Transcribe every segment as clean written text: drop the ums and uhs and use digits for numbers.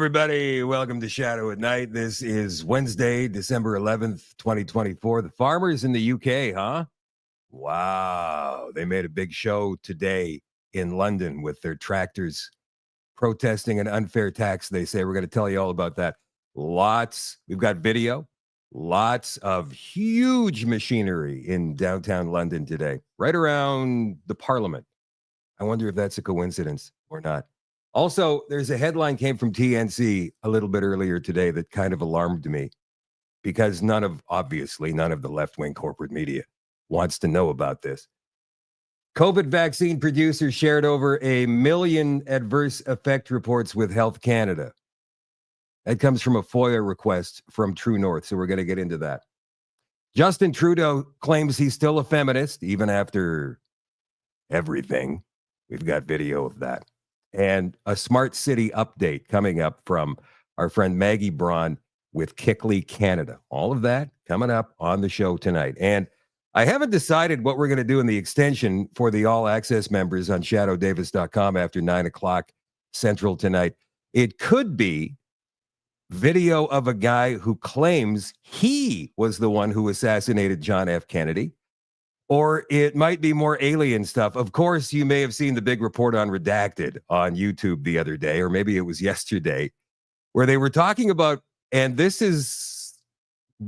everybody. Welcome to Shadow at Night. This is Wednesday, December 11th, 2024. The farmers in the UK, huh? Wow. They made a big show today in London with their tractors protesting an unfair tax. They say we're going to tell you all about that. We've got video, lots of huge machinery in downtown London today, right around the Parliament. I wonder if that's a coincidence or not. Also, there's a headline came from TNC a little bit earlier today that kind of alarmed me because none of the left-wing corporate media wants to know about this. COVID vaccine producers shared over 1 million adverse effect reports with Health Canada. That comes from a FOIA request from True North, so we're going to get into that. Justin Trudeau claims he's still a feminist, even after everything. We've got video of that. And a smart city update coming up from our friend Maggie Braun with Kickley Canada. All of that coming up on the show tonight. And I haven't decided what we're going to do in the extension for the All Access members on shadowdavis.com after 9 o'clock Central tonight. It could be video of a guy who claims he was the one who assassinated John F. Kennedy. Or it might be more alien stuff. Of course, you may have seen the big report on Redacted on YouTube the other day, or maybe it was yesterday, where they were talking about, and this has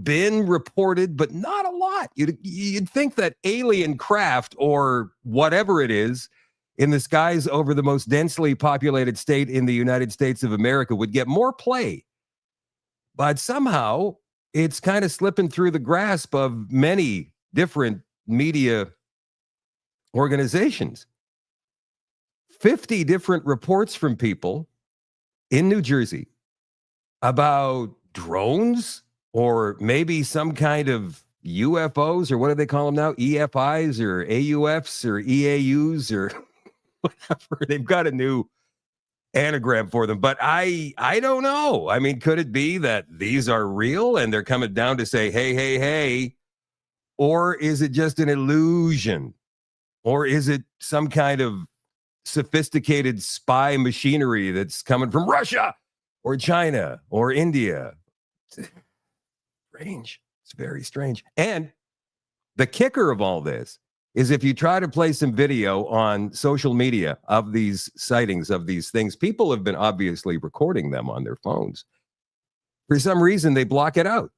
been reported, but not a lot. You'd think that alien craft or whatever it is in the skies over the most densely populated state in the United States of America would get more play. But somehow it's kind of slipping through the grasp of many different media organizations. 50 different reports from people in New Jersey about drones or maybe some kind of UFOs, or what do they call them now? EFIs or AUFs or EAUs or whatever. They've got a new anagram for them, but I don't know. I mean, could it be that these are real and they're coming down to say, hey, or is it just an illusion? Or is it some kind of sophisticated spy machinery that's coming from Russia or China or India? It's strange. It's very strange. And the kicker of all this is if you try to play some video on social media of these sightings of these things, people have been obviously recording them on their phones. For some reason, they block it out.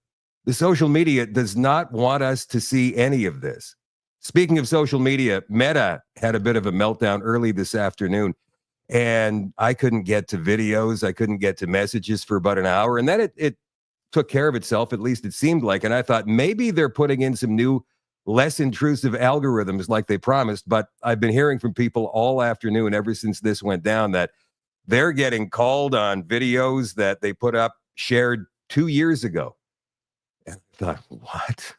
The social media does not want us to see any of this. Speaking of social media, Meta had a bit of a meltdown early this afternoon, and I couldn't get to videos. I couldn't get to messages for about an hour, and then it took care of itself, at least it seemed like, and I thought maybe they're putting in some new, less intrusive algorithms like they promised, but I've been hearing from people all afternoon ever since this went down that they're getting called on videos that they put up, shared 2 years ago. And I thought, what?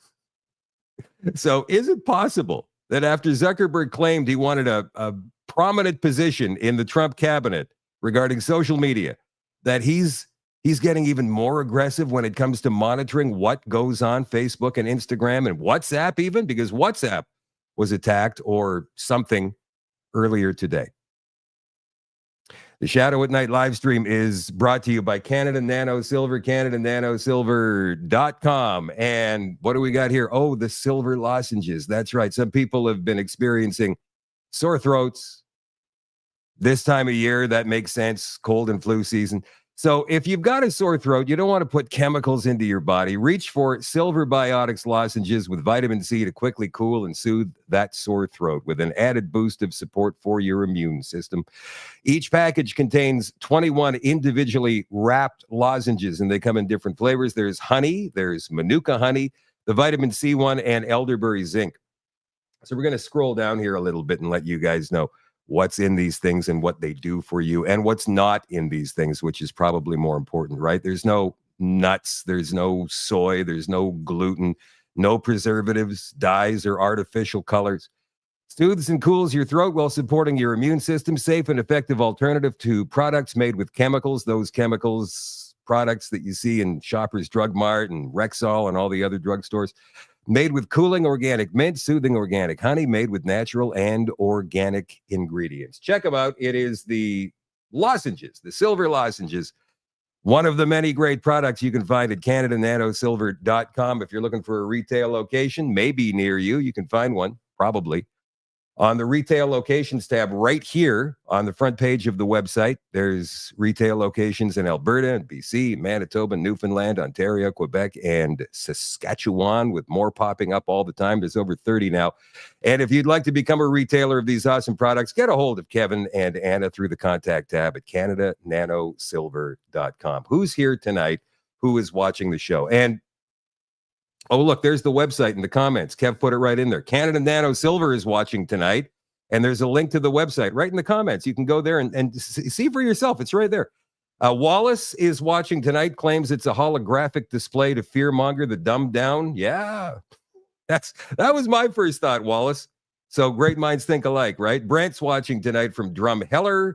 So is it possible that after Zuckerberg claimed he wanted a prominent position in the Trump cabinet regarding social media, that he's getting even more aggressive when it comes to monitoring what goes on Facebook and Instagram and WhatsApp even? Because WhatsApp was attacked or something earlier today. The Shadow at Night live stream is brought to you by Canada Nano Silver, CanadaNanoSilver.com. And what do we got here? Oh, the silver lozenges. That's right. Some people have been experiencing sore throats this time of year. That makes sense. Cold and flu season. So if you've got a sore throat, you don't want to put chemicals into your body. Reach for Silver Biotics lozenges with vitamin C to quickly cool and soothe that sore throat with an added boost of support for your immune system. Each package contains 21 individually wrapped lozenges, and they come in different flavors. There's honey, there's Manuka honey, the vitamin C one, and elderberry zinc. So we're going to scroll down here a little bit and let you guys know what's in these things and what they do for you and what's not in these things, which is probably more important, right? There's no nuts, there's no soy, there's no gluten, no preservatives, dyes, or artificial colors. Soothes and cools your throat while supporting your immune system. Safe and effective alternative to products made with chemicals. Those chemicals, products that you see in Shoppers Drug Mart and Rexall and all the other drugstores. Made with cooling organic mint, soothing organic honey, made with natural and organic ingredients. Check them out. It is the lozenges, the silver lozenges One of the many great products you can find at CanadaNanoSilver.com. If you're looking for a retail location, maybe near you, you can find one, probably. On the retail locations tab right here on the front page of the website, there's retail locations in Alberta, BC, Manitoba, Newfoundland, Ontario, Quebec, and Saskatchewan, with more popping up all the time. There's over 30 now. And if you'd like to become a retailer of these awesome products, get a hold of Kevin and Anna through the contact tab at CanadaNanoSilver.com. Who's here tonight? Who is watching the show? And oh, look, there's the website in the comments. Kev put it right in there. Canada Nano Silver is watching tonight, and there's a link to the website right in the comments. You can go there and see for yourself. It's right there. Wallace is watching tonight, claims it's a holographic display to fearmonger the dumbed down. Yeah, that was my first thought, Wallace. So great minds think alike, right? Brent's watching tonight from Drumheller.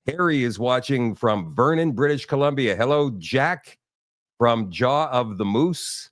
Harry is watching from Vernon, British Columbia. Hello, Jack from Jaw of the Moose.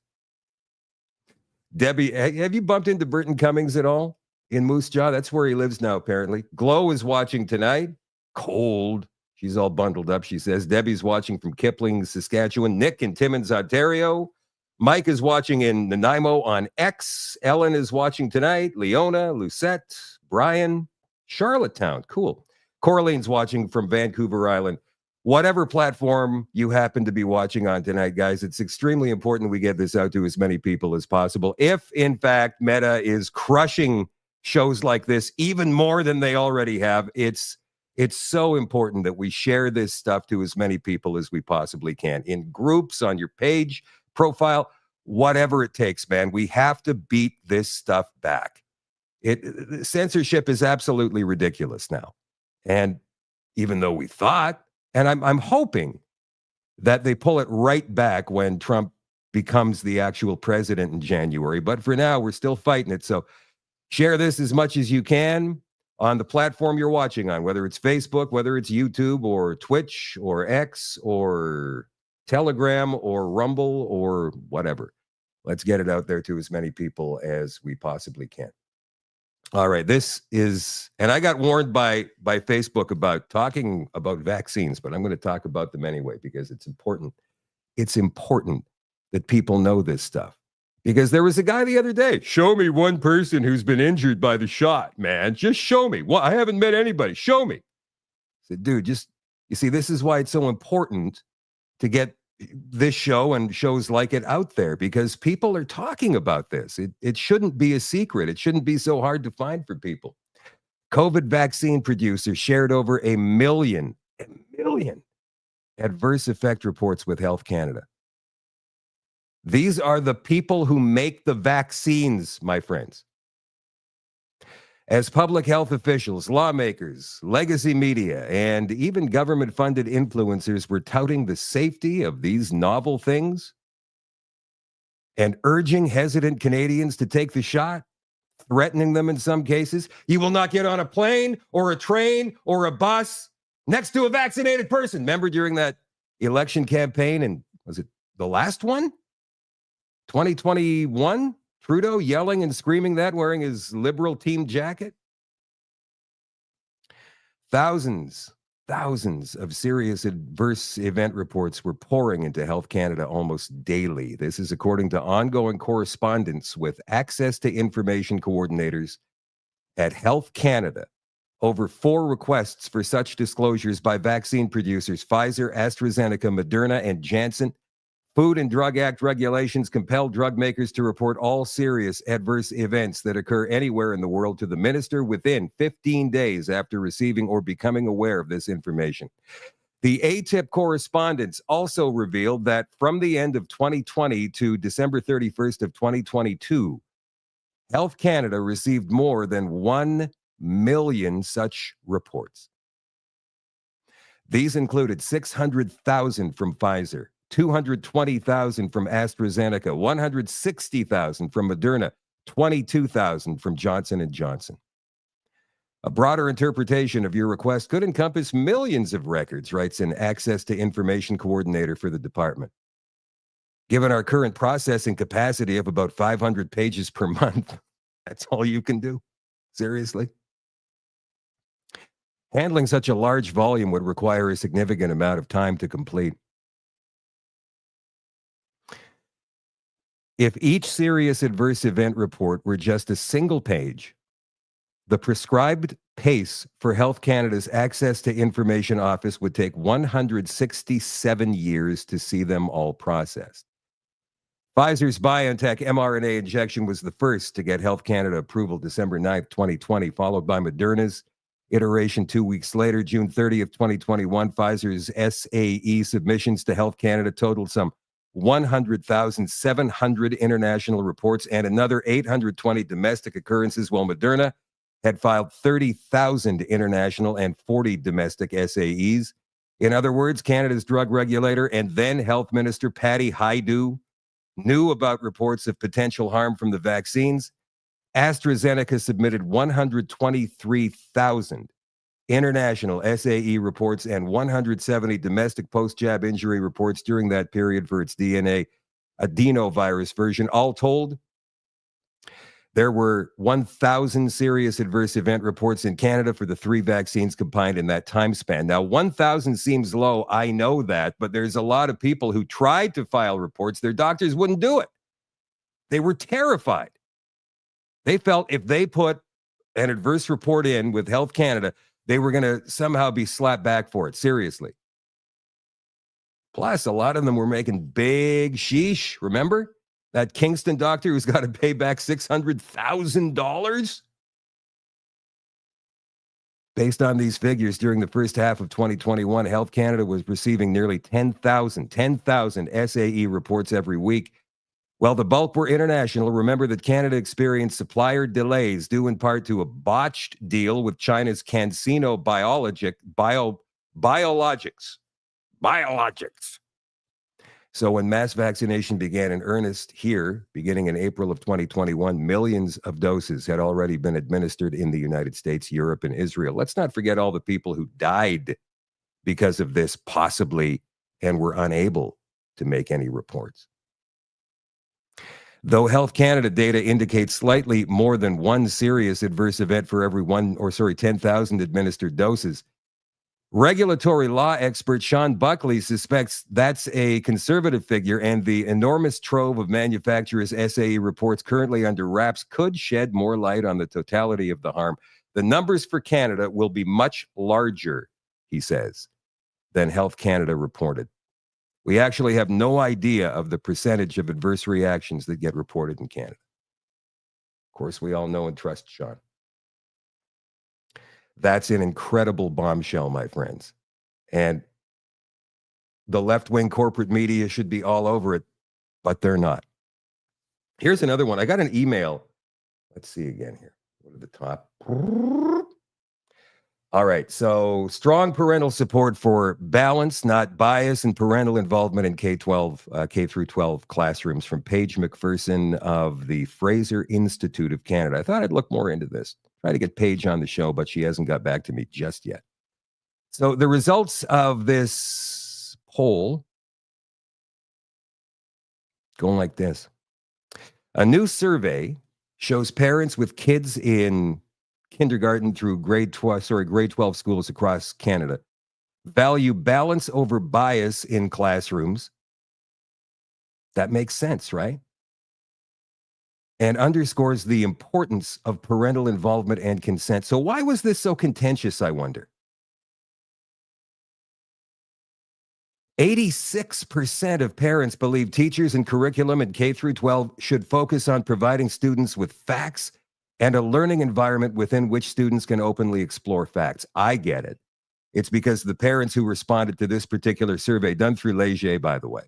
Debbie, have you bumped into Burton Cummings at all in Moose Jaw? That's where he lives now, apparently. Glow is watching tonight. Cold. She's all bundled up, she says. Debbie's watching from Kipling, Saskatchewan. Nick in Timmins, Ontario. Mike is watching in Nanaimo on X. Ellen is watching tonight. Leona, Lucette, Brian, Charlottetown. Cool. Coraline's watching from Vancouver Island. Whatever platform you happen to be watching on tonight, guys, it's extremely important we get this out to as many people as possible. If, in fact, Meta is crushing shows like this even more than they already have, it's so important that we share this stuff to as many people as we possibly can, in groups, on your page, profile, whatever it takes, man. We have to beat this stuff back. Censorship is absolutely ridiculous now. And even though we thought, and I'm hoping that they pull it right back when Trump becomes the actual president in January. But for now, we're still fighting it. So share this as much as you can on the platform you're watching on, whether it's Facebook, whether it's YouTube or Twitch or X or Telegram or Rumble or whatever. Let's get it out there to as many people as we possibly can. All right, this is, and I got warned by Facebook about talking about vaccines, but I'm going to talk about them anyway because it's important. It's important that people know this stuff. Because there was a guy the other day, show me one person who's been injured by the shot, man. Just show me. Well, I haven't met anybody. Show me. I said, dude, you see, this is why it's so important to get this show and shows like it out there, because people are talking about this. It shouldn't be a secret. It shouldn't be so hard to find for people. COVID vaccine producers shared over a million adverse effect reports with Health Canada. These are the people who make the vaccines, my friends. As public health officials, lawmakers, legacy media, and even government-funded influencers were touting the safety of these novel things and urging hesitant Canadians to take the shot, threatening them in some cases. You will not get on a plane or a train or a bus next to a vaccinated person. Remember during that election campaign, and was it the last one? 2021? Trudeau yelling and screaming that, wearing his Liberal team jacket. Thousands of serious adverse event reports were pouring into Health Canada almost daily. This is according to ongoing correspondence with access to information coordinators at Health Canada. Over 4 requests for such disclosures by vaccine producers Pfizer, AstraZeneca, Moderna, and Janssen. Food and Drug Act regulations compel drug makers to report all serious adverse events that occur anywhere in the world to the minister within 15 days after receiving or becoming aware of this information. The ATIP correspondence also revealed that from the end of 2020 to December 31st of 2022, Health Canada received more than 1 million such reports. These included 600,000 from Pfizer, 220,000 from AstraZeneca, 160,000 from Moderna, 22,000 from Johnson & Johnson. A broader interpretation of your request could encompass millions of records, writes an Access to Information coordinator for the department. Given our current processing capacity of about 500 pages per month, that's all you can do? Seriously? Handling such a large volume would require a significant amount of time to complete. If each serious adverse event report were just a single page, the prescribed pace for Health Canada's Access to Information Office would take 167 years to see them all processed. Pfizer's BioNTech mRNA injection was the first to get Health Canada approval December 9th, 2020, followed by Moderna's iteration 2 weeks later, June 30th, 2021. Pfizer's SAE submissions to Health Canada totaled some 100,700 international reports and another 820 domestic occurrences, while Moderna had filed 30,000 international and 40 domestic SAEs. In other words, Canada's drug regulator and then Health Minister Patty Hajdu knew about reports of potential harm from the vaccines. AstraZeneca submitted 123,000 international SAE reports and 170 domestic post-jab injury reports during that period for its adenovirus version. All told, there were 1,000 serious adverse event reports in Canada for the 3 vaccines combined in that time span. Now, 1,000 seems low. I know that, but there's a lot of people who tried to file reports. Their doctors wouldn't do it. They were terrified. They felt if they put an adverse report in with Health Canada, they were going to somehow be slapped back for it. Seriously. Plus, a lot of them were making big sheesh. Remember? That Kingston doctor who's got to pay back $600,000? Based on these figures, during the first half of 2021, Health Canada was receiving nearly 10,000 SAE reports every week. While the bulk were international, remember that Canada experienced supplier delays due in part to a botched deal with China's CanSino Biologics. So when mass vaccination began in earnest here, beginning in April of 2021, millions of doses had already been administered in the United States, Europe, and Israel. Let's not forget all the people who died because of this, possibly, and were unable to make any reports. Though Health Canada data indicates slightly more than one serious adverse event for every 10,000 administered doses, regulatory law expert Sean Buckley suspects that's a conservative figure, and the enormous trove of manufacturers' SAE reports currently under wraps could shed more light on the totality of the harm. The numbers for Canada will be much larger, he says, than Health Canada reported. We actually have no idea of the percentage of adverse reactions that get reported in Canada. Of course, we all know and trust Sean. That's an incredible bombshell, my friends. And the left-wing corporate media should be all over it, but they're not. Here's another one. I got an email. Let's see again here. Go to the top. All right. So strong parental support for balance, not bias, and parental involvement in K through 12 classrooms, from Paige McPherson of the Fraser Institute of Canada. I thought I'd look more into this. Try to get Paige on the show, but she hasn't got back to me just yet. So the results of this poll going like this. A new survey shows parents with kids in kindergarten through grade 12 schools across Canada value balance over bias in classrooms. That makes sense, right? And underscores the importance of parental involvement and consent. So why was this so contentious, I wonder? 86% of parents believe teachers and curriculum in K through 12 should focus on providing students with facts and a learning environment within which students can openly explore facts. I get it. It's because the parents who responded to this particular survey, done through Leger, by the way,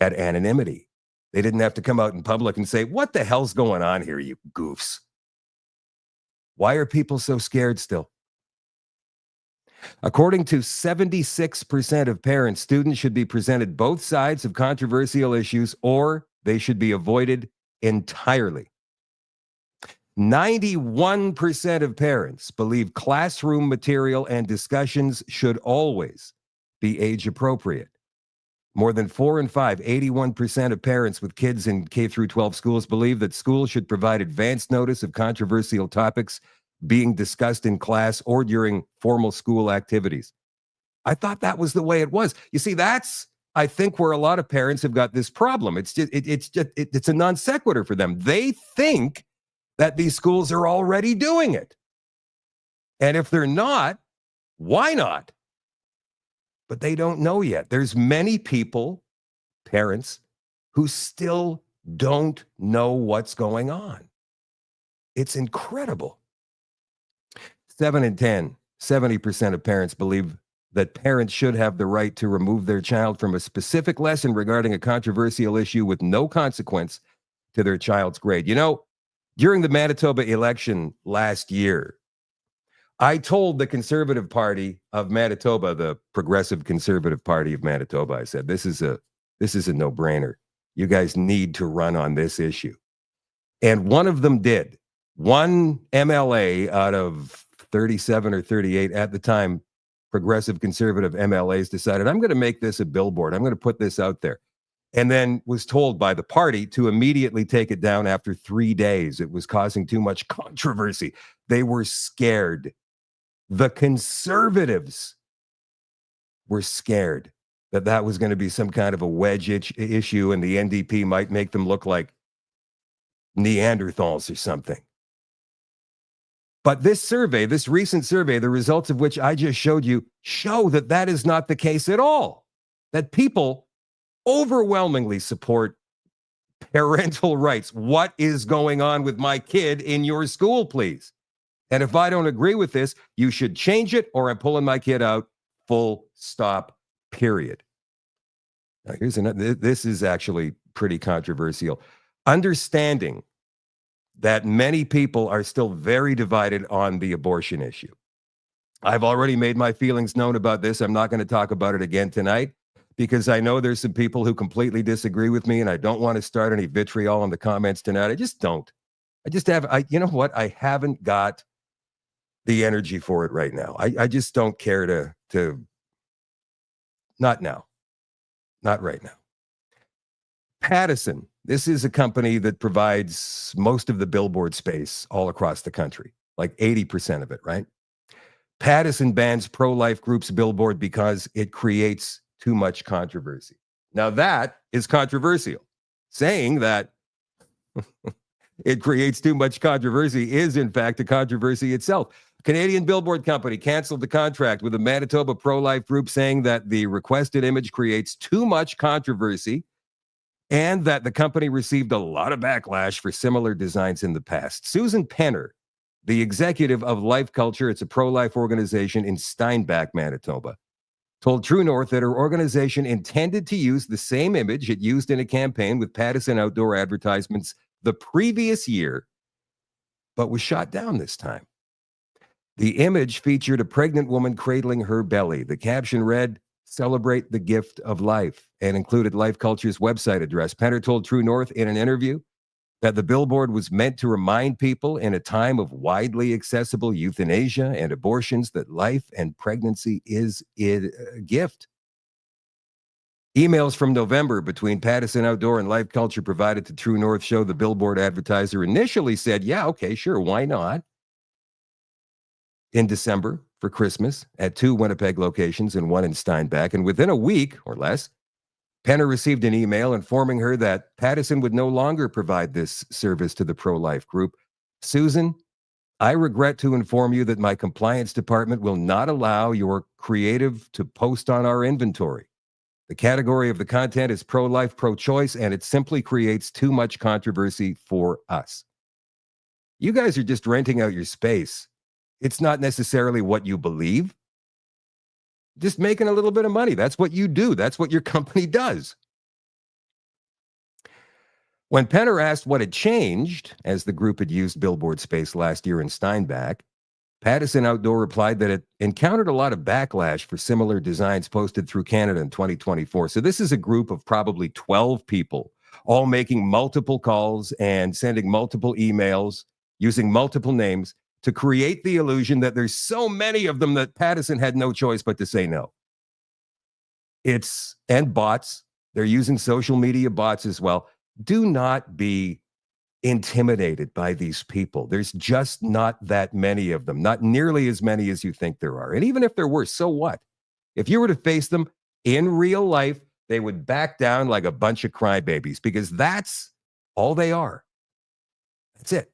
had anonymity. They didn't have to come out in public and say, what the hell's going on here, you goofs? Why are people so scared still? According to 76% of parents, students should be presented both sides of controversial issues, or they should be avoided entirely. 91% of parents believe classroom material and discussions should always be age appropriate. More than 4 in 5, 81% of parents with kids in K through 12 schools believe that schools should provide advance notice of controversial topics being discussed in class or during formal school activities. I thought that was the way it was. You see, that's I think where a lot of parents have got this problem. It's a non sequitur for them. They think that these schools are already doing it. And if they're not, why not? But they don't know yet. There's many people, parents, who still don't know what's going on. It's incredible. 7 in 10, 70% of parents believe that parents should have the right to remove their child from a specific lesson regarding a controversial issue with no consequence to their child's grade. You know, during the Manitoba election last year, I told the Conservative Party of Manitoba, the Progressive Conservative Party of Manitoba, I said, this is a no-brainer. You guys need to run on this issue. And one of them did. One MLA out of 37 or 38 at the time, Progressive Conservative MLAs decided, I'm going to make this a billboard. I'm going to put this out there. And then was told by the party to immediately take it down after 3 days. It was causing too much controversy. They were scared. The Conservatives were scared that that was going to be some kind of a wedge issue and the NDP might make them look like Neanderthals or something. But this survey, this recent survey, the results of which I just showed you, show that that is not the case at all. That people overwhelmingly support parental rights. What is going on with my kid in your school, please? And if I don't agree with this, you should change it or I'm pulling my kid out, full stop, period. Now, here's another, this is actually pretty controversial. Understanding that many people are still very divided on the abortion issue. I've already made my feelings known about this. I'm not going to talk about it again tonight because I know there's some people who completely disagree with me and I don't want to start any vitriol in the comments tonight. I just don't. You know what? I haven't got the energy for it right now. I just don't care to, not now, not right now. Pattison. This is a company that provides most of the billboard space all across the country, like 80% of it, right? Pattison bans pro-life groups' billboard because it creates too much controversy. Now that is controversial. Saying that it creates too much controversy is in fact a controversy itself. Canadian Billboard Company canceled the contract with a Manitoba pro-life group saying that the requested image creates too much controversy and that the company received a lot of backlash for similar designs in the past. Susan Penner, the executive of Life Culture, it's a pro-life organization in Steinbach, Manitoba, told True North that her organization intended to use the same image it used in a campaign with Pattison outdoor advertisements the previous year, but was shot down this time. The image featured a pregnant woman cradling her belly. The caption read, "Celebrate the gift of life," and included Life Culture's website address. Penner told True North in an interview that the billboard was meant to remind people in a time of widely accessible euthanasia and abortions that life and pregnancy is a gift. Emails from November between Pattison Outdoor and Life Culture provided to True North show the billboard advertiser initially said, yeah, okay, sure, why not? In December for Christmas at 2 Winnipeg locations and 1 in Steinbach. And within a week or less, Penner received an email informing her that Pattison would no longer provide this service to the pro-life group. Susan, I regret to inform you that my compliance department will not allow your creative to post on our inventory. The category of the content is pro-life, pro-choice, and it simply creates too much controversy for us. You guys are just renting out your space. It's not necessarily what you believe. Just making a little bit of money. That's what you do. That's what your company does. When Penner asked what had changed, as the group had used billboard space last year in Steinbach, Pattison Outdoor replied that it encountered a lot of backlash for similar designs posted through Canada in 2024. So this is a group of probably 12 people, all making multiple calls and sending multiple emails, using multiple names, to create the illusion that there's so many of them that Pattison had no choice but to say no. And bots, they're using social media bots as well. Do not be intimidated by these people. There's just not that many of them, not nearly as many as you think there are. And even if there were, so what? If you were to face them in real life, they would back down like a bunch of crybabies, because that's all they are. That's it.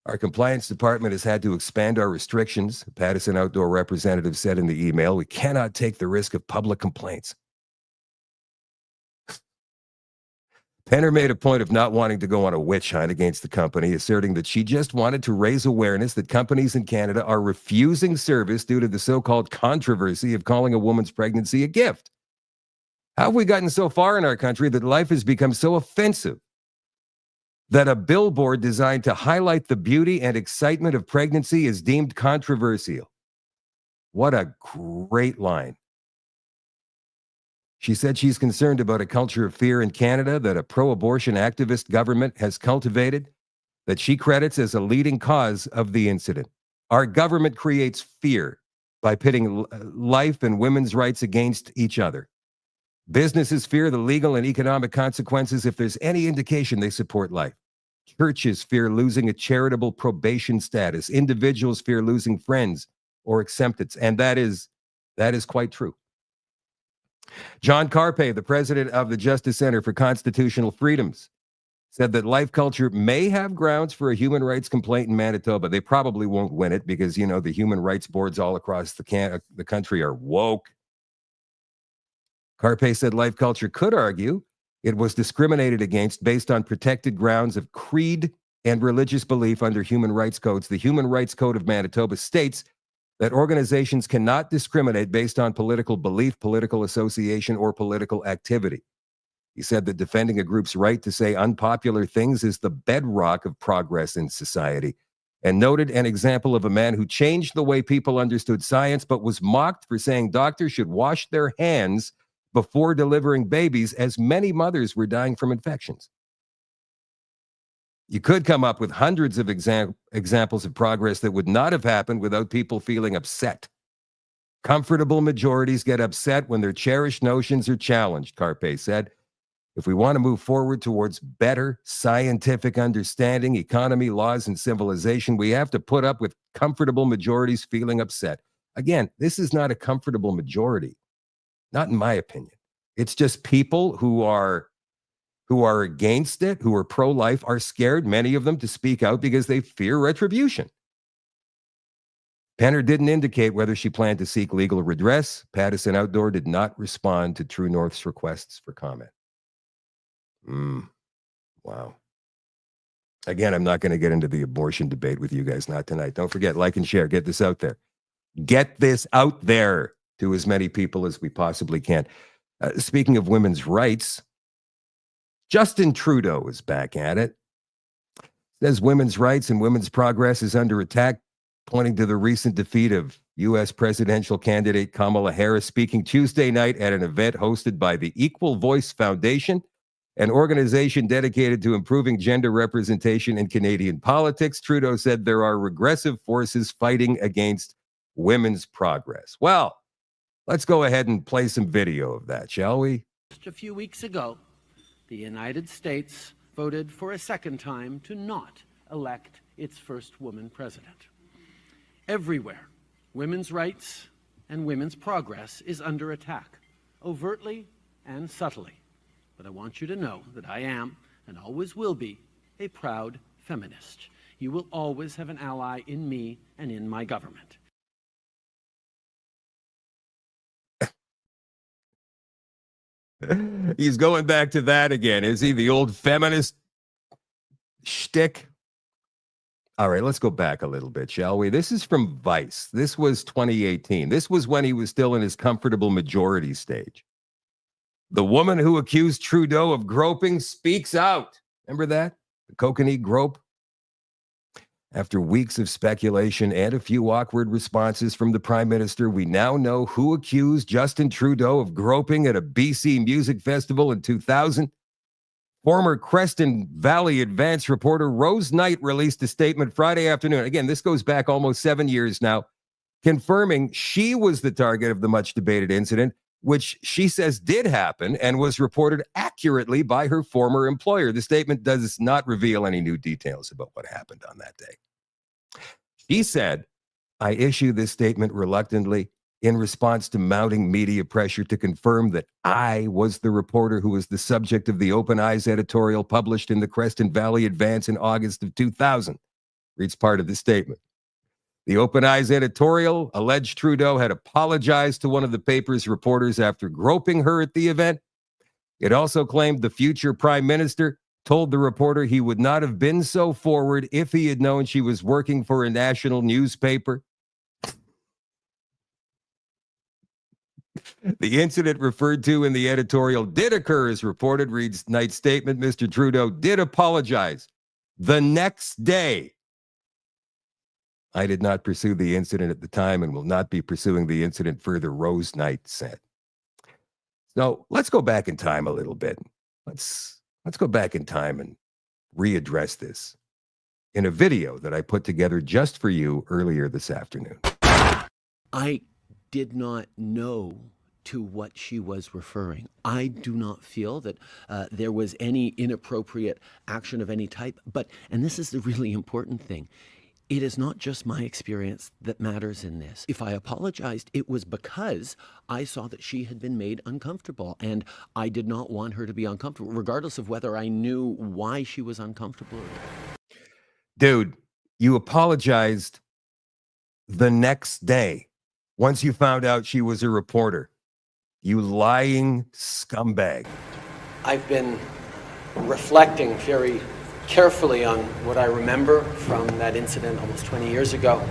Our compliance department has had to expand our restrictions. Pattison Outdoor representative said in the email, we cannot take the risk of public complaints. Penner made a point of not wanting to go on a witch hunt against the company, asserting that she just wanted to raise awareness that companies in Canada are refusing service due to the so-called controversy of calling a woman's pregnancy a gift. How have we gotten so far in our country that life has become so offensive that a billboard designed to highlight the beauty and excitement of pregnancy is deemed controversial? What a great line. She said she's concerned about a culture of fear in Canada that a pro-abortion activist government has cultivated, that she credits as a leading cause of the incident. Our government creates fear by pitting life and women's rights against each other. Businesses fear the legal and economic consequences if there's any indication they support life. Churches fear losing a charitable probation status. Individuals fear losing friends or acceptance. And that is quite true. John Carpe, the president of the Justice Center for Constitutional Freedoms, said that life culture may have grounds for a human rights complaint in Manitoba. They probably won't win it because, the human rights boards all across the country are woke. Carpe said life culture could argue it was discriminated against based on protected grounds of creed and religious belief under human rights codes. The Human Rights Code of Manitoba states that organizations cannot discriminate based on political belief, political association, or political activity. He said that defending a group's right to say unpopular things is the bedrock of progress in society, and noted an example of a man who changed the way people understood science but was mocked for saying doctors should wash their hands before delivering babies, as many mothers were dying from infections. You could come up with hundreds of examples of progress that would not have happened without people feeling upset. Comfortable majorities get upset when their cherished notions are challenged, Carpe said. If we want to move forward towards better scientific understanding, economy, laws, and civilization, we have to put up with comfortable majorities feeling upset. Again, this is not a comfortable majority, not in my opinion. It's just people who are against it, who are pro-life, are scared, many of them, to speak out because they fear retribution. Penner didn't indicate whether she planned to seek legal redress. Pattison Outdoor did not respond to True North's requests for comment. Wow. Again, I'm not going to get into the abortion debate with you guys, not tonight. Don't forget, like and share. Get this out there. Get this out there to as many people as we possibly can. Speaking of women's rights, Justin Trudeau is back at it. Says women's rights and women's progress is under attack, pointing to the recent defeat of U.S. presidential candidate Kamala Harris, speaking Tuesday night at an event hosted by the Equal Voice Foundation, an organization dedicated to improving gender representation in Canadian politics. Trudeau said there are regressive forces fighting against women's progress. Well, let's go ahead and play some video of that, shall we? Just a few weeks ago, the United States voted for a second time to not elect its first woman president. Everywhere, women's rights and women's progress is under attack, overtly and subtly. But I want you to know that I am, and always will be, a proud feminist. You will always have an ally in me and in my government. He's going back to that again. Is he the old feminist shtick? All right, let's go back a little bit, shall we? This is from Vice. This was 2018. This was when he was still in his comfortable majority stage. The woman who accused Trudeau of groping speaks out. Remember that? The kokanee grope? After weeks of speculation and a few awkward responses from the Prime Minister, we now know who accused Justin Trudeau of groping at a BC music festival in 2000. Former Creston Valley Advance reporter Rose Knight released a statement Friday afternoon. Again, this goes back almost 7 years now, confirming she was the target of the much-debated incident, which she says did happen and was reported accurately by her former employer. The statement does not reveal any new details about what happened on that day. She said, I issue this statement reluctantly. in response to mounting media pressure to confirm that I was the reporter who was the subject of the Open Eyes editorial published in the Creston Valley Advance in August of 2000, reads part of the statement. The Open Eyes editorial alleged Trudeau had apologized to one of the paper's reporters after groping her at the event. It also claimed the future prime minister told the reporter he would not have been so forward if he had known she was working for a national newspaper. The incident referred to in the editorial did occur, as reported, reads Knight's statement. Mr. Trudeau did apologize the next day. I did not pursue the incident at the time and will not be pursuing the incident further, Rose Knight said. So let's go back in time a little bit. Let's go back in time and readdress this in a video that I put together just for you earlier this afternoon. I did not know to what she was referring. I do not feel that there was any inappropriate action of any type. But, and this is the really important thing, it is not just my experience that matters in this. If I apologized, it was because I saw that she had been made uncomfortable, and I did not want her to be uncomfortable, regardless of whether I knew why she was uncomfortable. Dude, you apologized the next day once you found out she was a reporter. You lying scumbag. I've been reflecting very carefully on what I remember from that incident almost 20 years ago.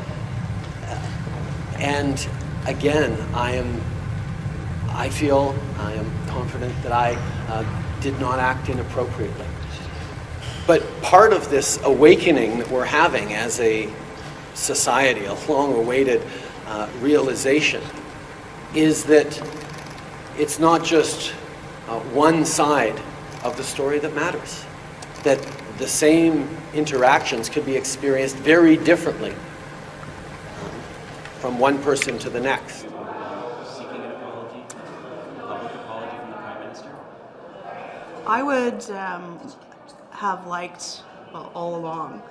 And again, I am confident that I did not act inappropriately. But part of this awakening that we're having as a society, a long-awaited realization, is that it's not just one side of the story that matters, that the same interactions could be experienced very differently from one person to the next. Seeking an apology, a public apology from the Prime Minister? I would have liked, well, all along,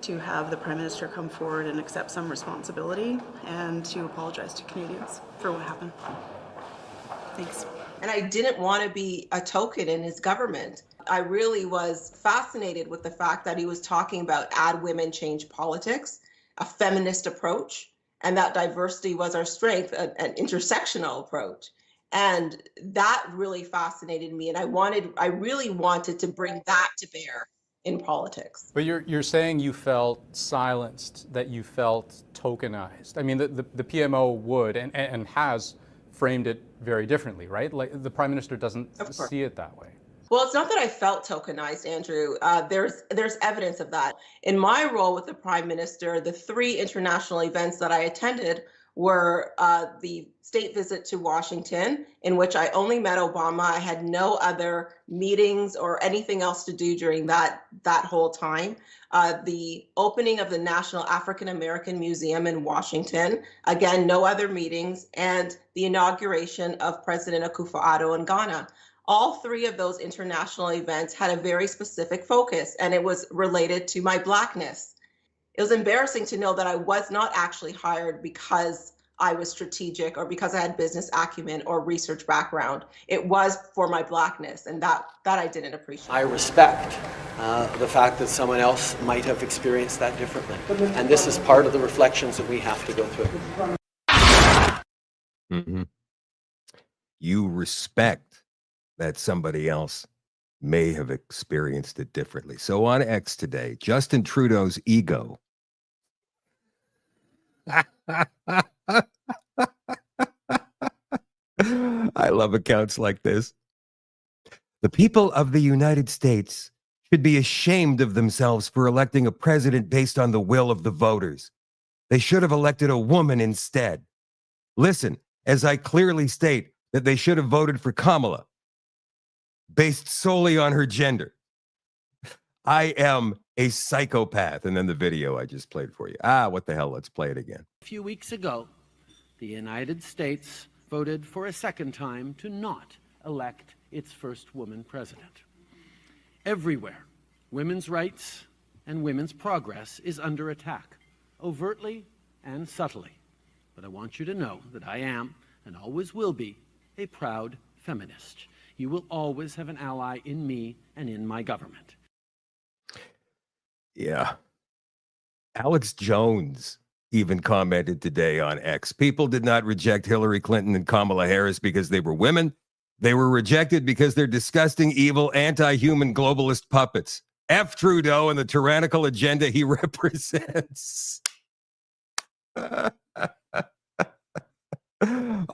to have the Prime Minister come forward and accept some responsibility and to apologize to Canadians for what happened. Thanks. And I didn't want to be a token in his government. I really was fascinated with the fact that he was talking about add women, change politics, a feminist approach, and that diversity was our strength, an intersectional approach. And that really fascinated me. And I really wanted to bring that to bear in politics. But you're saying you felt silenced, that you felt tokenized. I mean, the PMO would and has framed it very differently, right? Like the Prime Minister doesn't see it that way. Well, it's not that I felt tokenized, Andrew. There's evidence of that. In my role with the Prime Minister, the 3 international events that I attended were the state visit to Washington, in which I only met Obama. I had no other meetings or anything else to do during that whole time. The opening of the National African American Museum in Washington, again, no other meetings, and the inauguration of President Akufo-Addo in Ghana. All 3 of those international events had a very specific focus, and it was related to my Blackness. It was embarrassing to know that I was not actually hired because I was strategic or because I had business acumen or research background. It was for my Blackness, and that I didn't appreciate. I respect the fact that someone else might have experienced that differently. And this is part of the reflections that we have to go through. Mm-hmm. You respect that somebody else may have experienced it differently. So on X today, Justin Trudeau's ego. I love accounts like this. The people of the United States should be ashamed of themselves for electing a president based on the will of the voters. They should have elected a woman instead. Listen, as I clearly state that they should have voted for Kamala based solely on her gender. I am a psychopath. And then the video I just played for you. What the hell? Let's play it again. A few weeks ago, the United States voted for a second time to not elect its first woman president. Everywhere, women's rights and women's progress is under attack, overtly and subtly. But I want you to know that I am, and always will be, a proud feminist. You will always have an ally in me and in my government. Yeah. Alex Jones even commented today on X. People did not reject Hillary Clinton and Kamala Harris because they were women. They were rejected because they're disgusting, evil, anti-human globalist puppets. F. Trudeau and the tyrannical agenda he represents.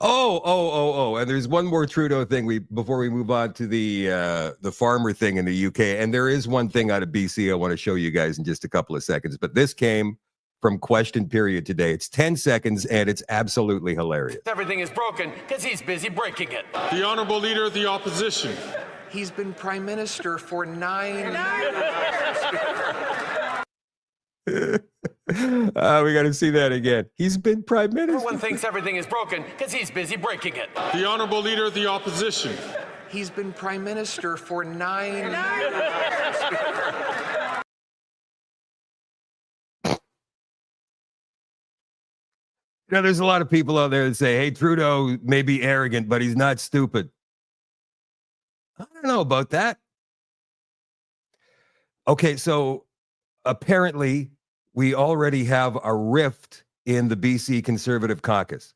Oh. And there's one more Trudeau thing before we move on to the farmer thing in the UK. And there is one thing out of BC I want to show you guys in just a couple of seconds. But this came from Question Period today. It's 10 seconds and it's absolutely hilarious. Everything is broken because he's busy breaking it. The Honourable Leader of the Opposition. He's been Prime Minister for 9 years. We got to see that again. He's been Prime Minister. Everyone thinks everything is broken because he's busy breaking it. The Honourable Leader of the Opposition. He's been Prime Minister for 9 years. You know, there's a lot of people out there that say, hey, Trudeau may be arrogant, but he's not stupid. I don't know about that. Okay, so apparently we already have a rift in the BC Conservative caucus.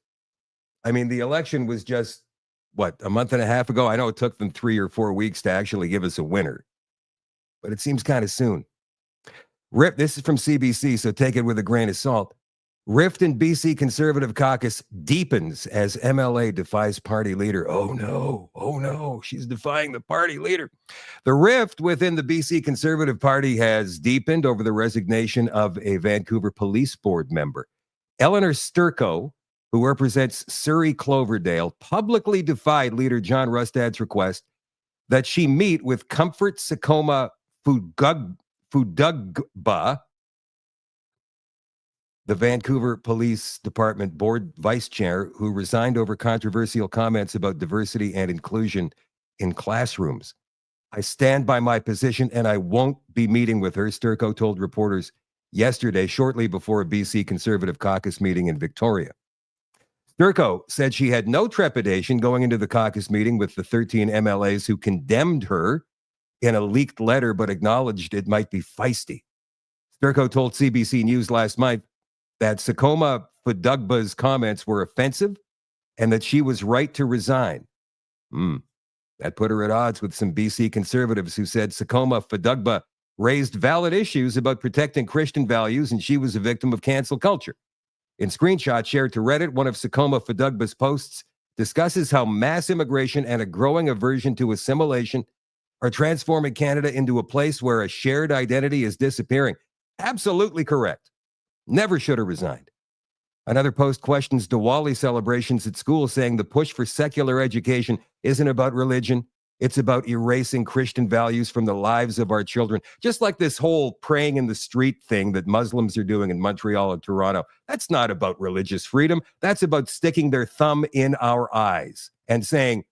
I mean, the election was just, a month and a half ago? I know it took them 3 or 4 weeks to actually give us a winner, but it seems kind of soon. This is from CBC, so take it with a grain of salt. Rift in BC Conservative caucus deepens as MLA defies party leader. Oh no, she's defying the party leader. The rift within the BC Conservative Party has deepened over the resignation of a Vancouver Police Board member. Eleanor Sturco, who represents Surrey Cloverdale, publicly defied leader John Rustad's request that she meet with Comfort Sakoma Fudugba, the Vancouver Police Department Board Vice Chair, who resigned over controversial comments about diversity and inclusion in classrooms. I stand by my position and I won't be meeting with her, Sturco told reporters yesterday, shortly before a BC Conservative caucus meeting in Victoria. Sturco said she had no trepidation going into the caucus meeting with the 13 MLAs who condemned her in a leaked letter, but acknowledged it might be feisty. Sturco told CBC News last month that Sakoma Fudugba's comments were offensive and that she was right to resign. That put her at odds with some BC Conservatives who said Sakoma Fudugba raised valid issues about protecting Christian values and she was a victim of cancel culture. In screenshots shared to Reddit, one of Sakoma Fudugba's posts discusses how mass immigration and a growing aversion to assimilation are transforming Canada into a place where a shared identity is disappearing. Absolutely correct. Never should have resigned. Another post questions Diwali celebrations at school, saying the push for secular education isn't about religion. It's about erasing Christian values from the lives of our children. Just like this whole praying in the street thing that Muslims are doing in Montreal and Toronto. That's not about religious freedom. That's about sticking their thumb in our eyes and saying,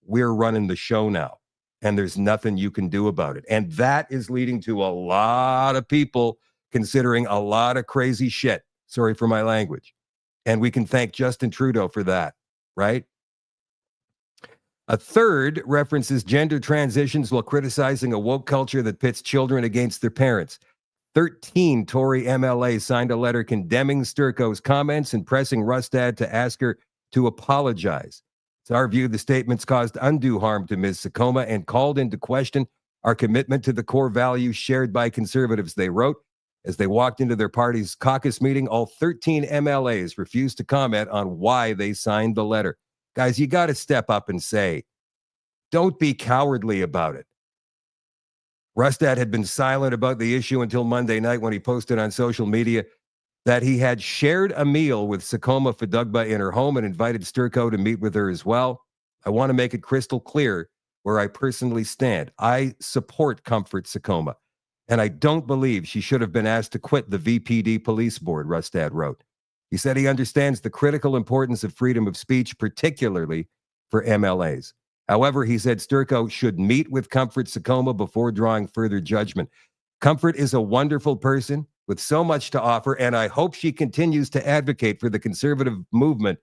we're running the show now, and there's nothing you can do about it. And that is leading to a lot of people considering a lot of crazy shit. Sorry for my language. And we can thank Justin Trudeau for that, right? A third references gender transitions while criticizing a woke culture that pits children against their parents. 13 Tory MLAs signed a letter condemning Sturco's comments and pressing Rustad to ask her to apologize. It's our view the statements caused undue harm to Ms. Sakoma and called into question our commitment to the core values shared by Conservatives, they wrote. As they walked into their party's caucus meeting, all 13 MLAs refused to comment on why they signed the letter. Guys, you got to step up and say, don't be cowardly about it. Rustad had been silent about the issue until Monday night when he posted on social media that he had shared a meal with Sakoma Fudugba in her home and invited Sturco to meet with her as well. I want to make it crystal clear where I personally stand. I support Comfort Sakoma. And I don't believe she should have been asked to quit the VPD police board, Rustad wrote. He said he understands the critical importance of freedom of speech, particularly for MLAs. However, he said Sturco should meet with Comfort Sakoma before drawing further judgment. Comfort is a wonderful person with so much to offer, and I hope she continues to advocate for the conservative movement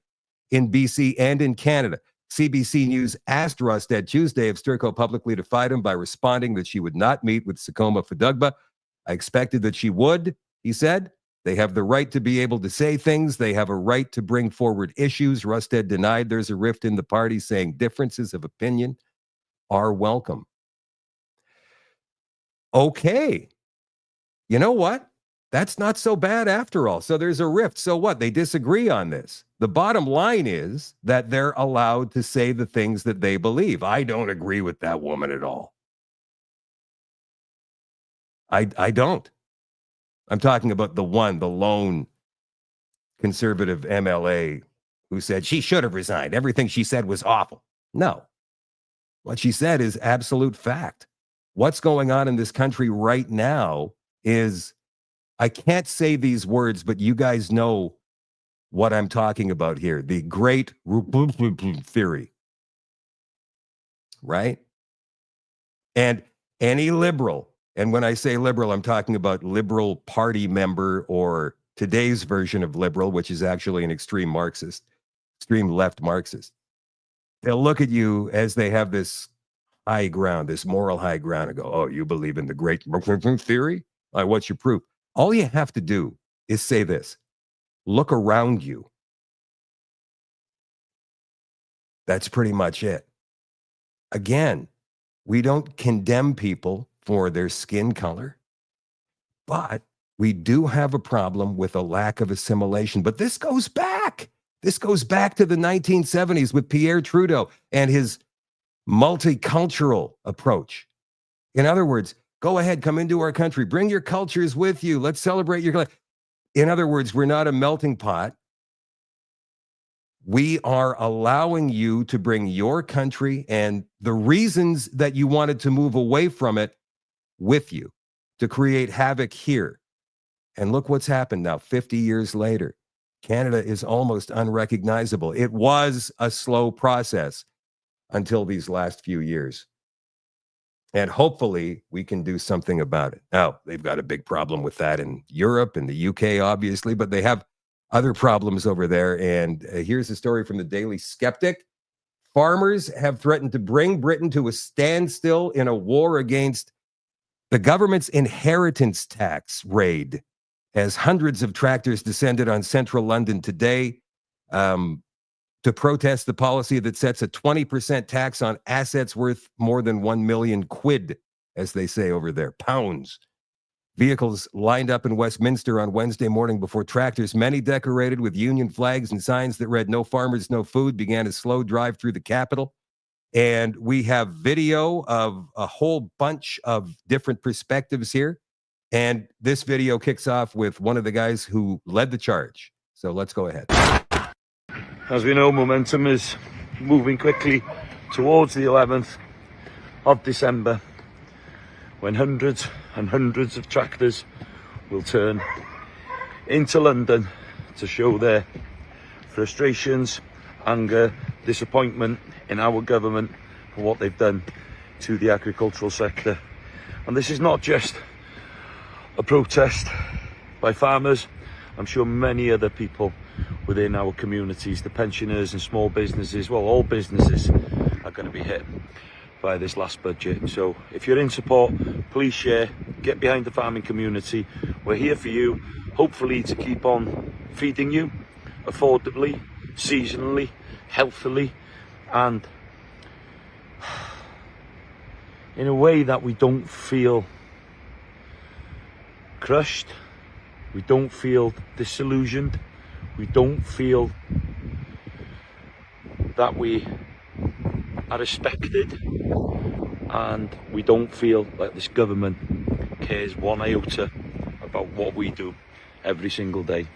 in BC and in Canada. CBC News asked Rosted Tuesday if Sturco publicly defied him by responding that she would not meet with Sakoma Fadugba. I expected that she would, he said. They have the right to be able to say things. They have a right to bring forward issues. Rosted denied there's a rift in the party, saying differences of opinion are welcome. Okay. You know what? That's not so bad after all. So there's a rift. So what? They disagree on this. The bottom line is that they're allowed to say the things that they believe. I don't agree with that woman at all. I don't. I'm talking about the lone conservative MLA who said she should have resigned. Everything she said was awful. No. What she said is absolute fact. What's going on in this country right now is, I can't say these words, but you guys know what I'm talking about here. The great theory. Right? And any liberal, and when I say liberal, I'm talking about Liberal Party member or today's version of liberal, which is actually an extreme Marxist, extreme left Marxist. They'll look at you as they have this high ground, this moral high ground, and go, oh, you believe in the great theory? What's your proof? All you have to do is say this. Look around you. That's pretty much it. Again, we don't condemn people for their skin color, but we do have a problem with a lack of assimilation. But this goes back. This goes back to the 1970s with Pierre Trudeau and his multicultural approach. In other words, go ahead, come into our country, bring your cultures with you. Let's celebrate your culture. In other words, we're not a melting pot. We are allowing you to bring your country and the reasons that you wanted to move away from it with you to create havoc here. And look what's happened now, 50 years later. Canada is almost unrecognizable. It was a slow process until these last few years. And hopefully we can do something about it. Now, they've got a big problem with that in Europe and the UK, obviously, but they have other problems over there. And here's a story from the Daily Skeptic. Farmers have threatened to bring Britain to a standstill in a war against the government's inheritance tax raid, as hundreds of tractors descended on central London today to protest the policy that sets a 20% tax on assets worth more than 1 million quid, as they say over there, pounds. Vehicles lined up in Westminster on Wednesday morning before tractors, many decorated with Union flags and signs that read "No farmers, no food," began a slow drive through the capital. And we have video of a whole bunch of different perspectives here. And this video kicks off with one of the guys who led the charge. So let's go ahead. As we know, momentum is moving quickly towards the 11th of December, when hundreds and hundreds of tractors will turn into London to show their frustrations, anger, disappointment in our government for what they've done to the agricultural sector. And this is not just a protest by farmers. I'm sure many other people within our communities, the pensioners and small businesses, well, all businesses are going to be hit by this last budget. So if you're in support, please share, get behind the farming community. We're here for you, hopefully to keep on feeding you affordably, seasonally, healthily, and in a way that we don't feel crushed, we don't feel disillusioned, we don't feel that we are respected, and we don't feel like this government cares one iota about what we do every single day.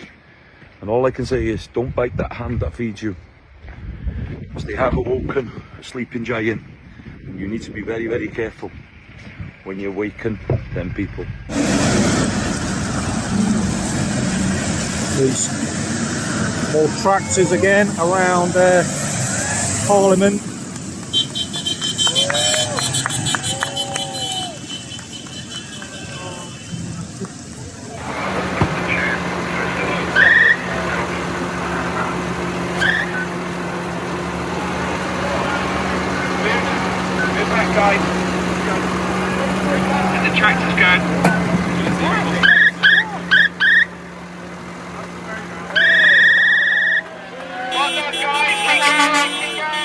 And all I can say is, don't bite that hand that feeds you, because they have awoken a sleeping giant, and you need to be very, very careful when you awaken them people. There's more tractors again around Parliament. tractor's going. Well done, guys. Keep going, keep going.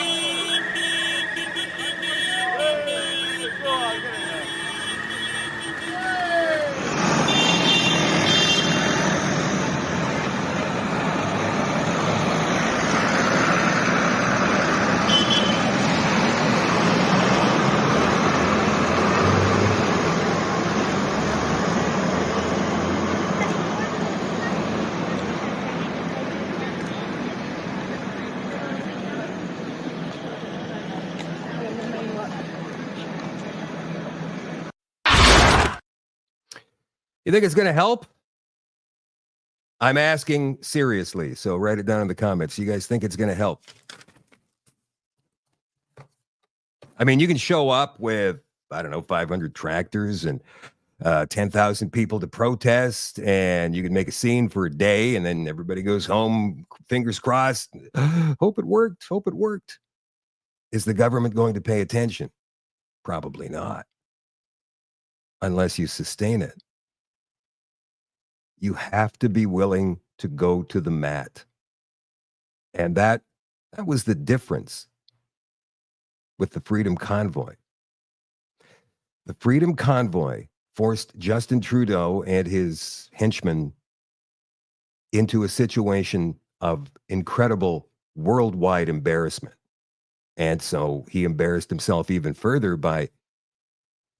You think it's going to help? I'm asking seriously, so write it down in the comments. You guys think it's going to help? I mean, you can show up with, I don't know, 500 tractors and 10,000 people to protest, and you can make a scene for a day, and then everybody goes home, fingers crossed. Hope it worked. Hope it worked. Is the government going to pay attention? Probably not, unless you sustain it. You have to be willing to go to the mat. And that was the difference with the Freedom Convoy. The Freedom Convoy forced Justin Trudeau and his henchmen into a situation of incredible worldwide embarrassment. And so he embarrassed himself even further by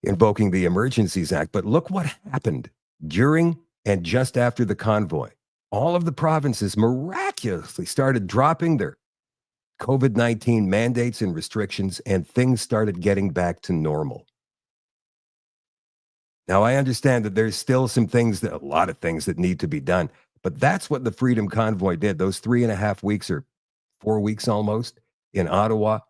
invoking the Emergencies Act. But look what happened during and just after the convoy. All of the provinces miraculously started dropping their COVID-19 mandates and restrictions, and things started getting back to normal. Now, I understand that there's still a lot of things that need to be done, but that's what the Freedom Convoy did. Those 3.5 weeks or 4 weeks almost in Ottawa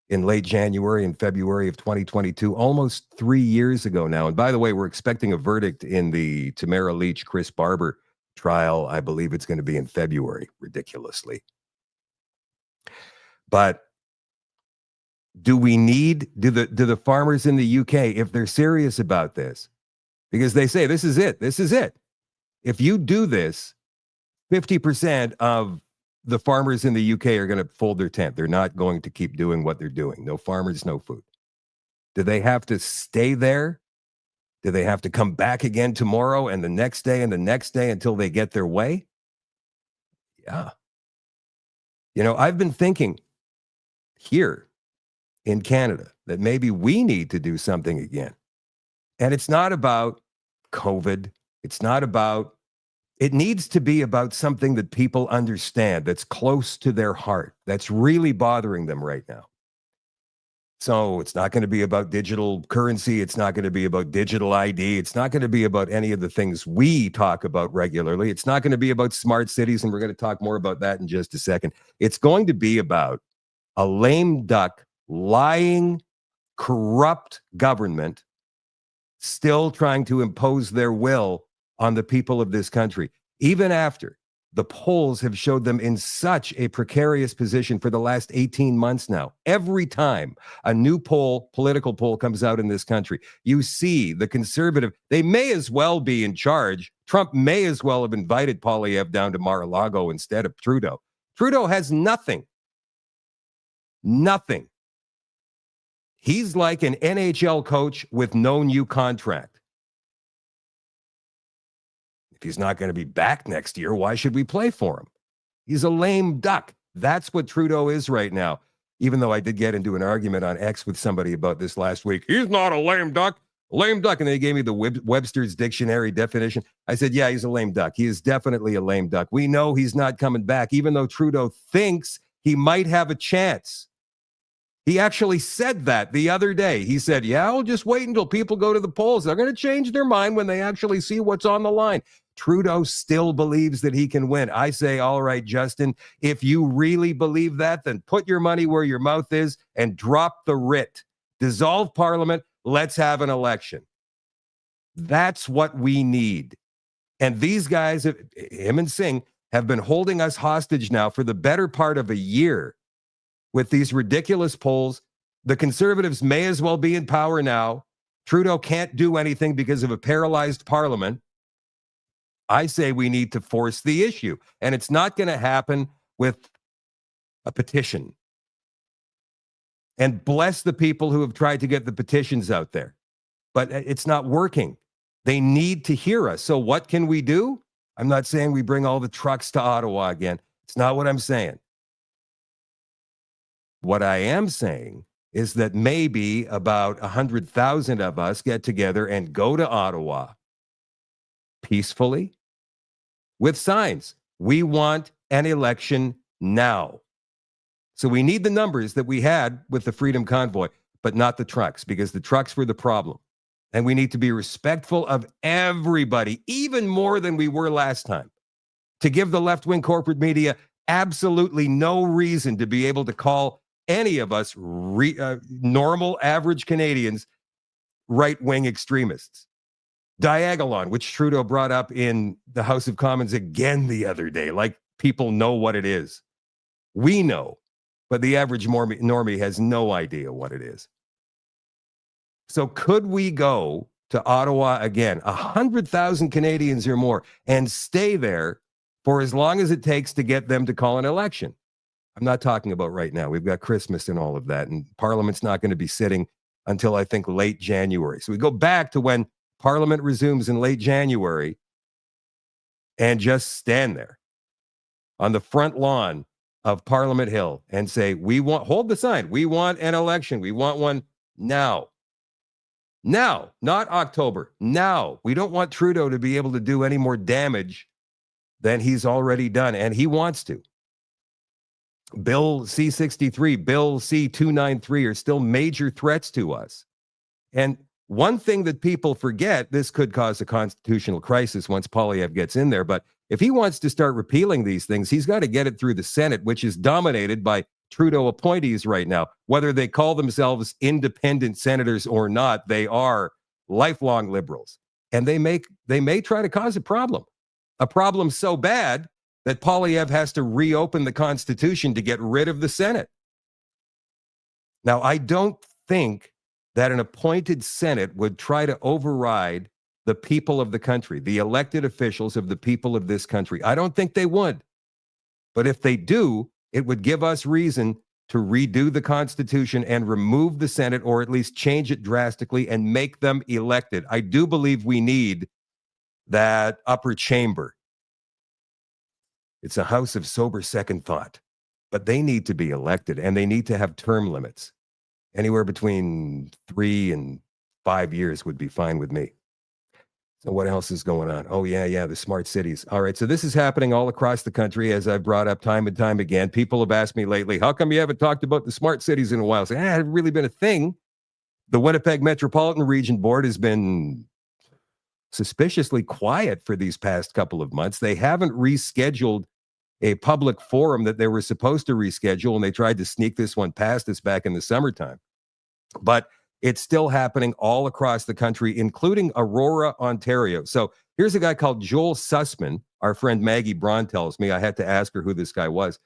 in late January and February of 2022, almost 3 years ago now. And by the way, we're expecting a verdict in the Tamara Leach, Chris Barber trial. I believe it's going to be in February, ridiculously. But do the farmers in the UK, if they're serious about this, because they say this is it. If you do this, 50% of the farmers in the UK are going to fold their tent. They're not going to keep doing what they're doing. No farmers, no food. Do they have to stay there? Do they have to come back again tomorrow and the next day and the next day until they get their way? Yeah. You know, I've been thinking here in Canada that maybe we need to do something again. And it's not about COVID. It needs to be about something that people understand, that's close to their heart, that's really bothering them right now. So it's not going to be about digital currency. It's not going to be about digital ID. It's not going to be about any of the things we talk about regularly. It's not going to be about smart cities, and we're going to talk more about that in just a second. It's going to be about a lame duck, lying, corrupt government still trying to impose their will on the people of this country, even after the polls have showed them in such a precarious position for the last 18 months now. Every time a new political poll comes out in this country, you see the conservative, they may as well be in charge. Trump may as well have invited Poilievre down to Mar-a-Lago instead of Trudeau. Trudeau has nothing. Nothing. He's like an NHL coach with no new contract. If he's not going to be back next year, why should we play for him? He's a lame duck. That's what Trudeau is right now. Even though I did get into an argument on X with somebody about this last week. He's not a lame duck. Lame duck. And they gave me the Webster's dictionary definition. I said, yeah, he's a lame duck. He is definitely a lame duck. We know he's not coming back, even though Trudeau thinks he might have a chance. He actually said that the other day. He said, yeah, I'll just wait until people go to the polls. They're going to change their mind when they actually see what's on the line. Trudeau still believes that he can win. I say, all right, Justin, if you really believe that, then put your money where your mouth is and drop the writ. Dissolve Parliament. Let's have an election. That's what we need. And these guys, him and Singh, have been holding us hostage now for the better part of a year with these ridiculous polls. The Conservatives may as well be in power now. Trudeau can't do anything because of a paralyzed parliament. I say we need to force the issue. And it's not going to happen with a petition. And bless the people who have tried to get the petitions out there. But it's not working. They need to hear us. So what can we do? I'm not saying we bring all the trucks to Ottawa again. It's not what I'm saying. What I am saying is that maybe about 100,000 of us get together and go to Ottawa peacefully with signs. We want an election now. So we need the numbers that we had with the Freedom Convoy, but not the trucks, because the trucks were the problem. And we need to be respectful of everybody, even more than we were last time, to give the left-wing corporate media absolutely no reason to be able to call any of us normal, average Canadians right-wing extremists. Diagolon, which Trudeau brought up in the House of Commons again the other day, like people know what it is. We know, but the average normie has no idea what it is. So could we go to Ottawa again, 100,000 Canadians or more, and stay there for as long as it takes to get them to call an election? I'm not talking about right now. We've got Christmas and all of that, and Parliament's not going to be sitting until, I think, late January. So we go back to when Parliament resumes in late January and just stand there on the front lawn of Parliament Hill and say, hold the sign. We want an election. We want one now. Now, not October. Now. We don't want Trudeau to be able to do any more damage than he's already done, and he wants to. Bill C-63, Bill C-293 are still major threats to us. And one thing that people forget, this could cause a constitutional crisis once Poilievre gets in there, but if he wants to start repealing these things, he's got to get it through the Senate, which is dominated by Trudeau appointees right now. Whether they call themselves independent senators or not, they are lifelong liberals. And they may try to cause a problem so bad that Poilievre has to reopen the Constitution to get rid of the Senate. Now, I don't think that an appointed Senate would try to override the people of the country, the elected officials of the people of this country. I don't think they would. But if they do, it would give us reason to redo the Constitution and remove the Senate, or at least change it drastically and make them elected. I do believe we need that upper chamber. It's a house of sober second thought, but they need to be elected, and they need to have term limits. Anywhere between 3 and 5 years would be fine with me. So what else is going on? Oh, yeah, the smart cities. All right, so this is happening all across the country, as I've brought up time and time again. People have asked me lately, how come you haven't talked about the smart cities in a while? I say, it hasn't really been a thing. The Winnipeg Metropolitan Region Board has been suspiciously quiet for these past couple of months. They haven't rescheduled a public forum that they were supposed to reschedule, and they tried to sneak this one past us back in the summertime. But it's still happening all across the country, including Aurora, Ontario. So here's a guy called Joel Sussman. Our friend Maggie Braun tells me, I had to ask her who this guy was.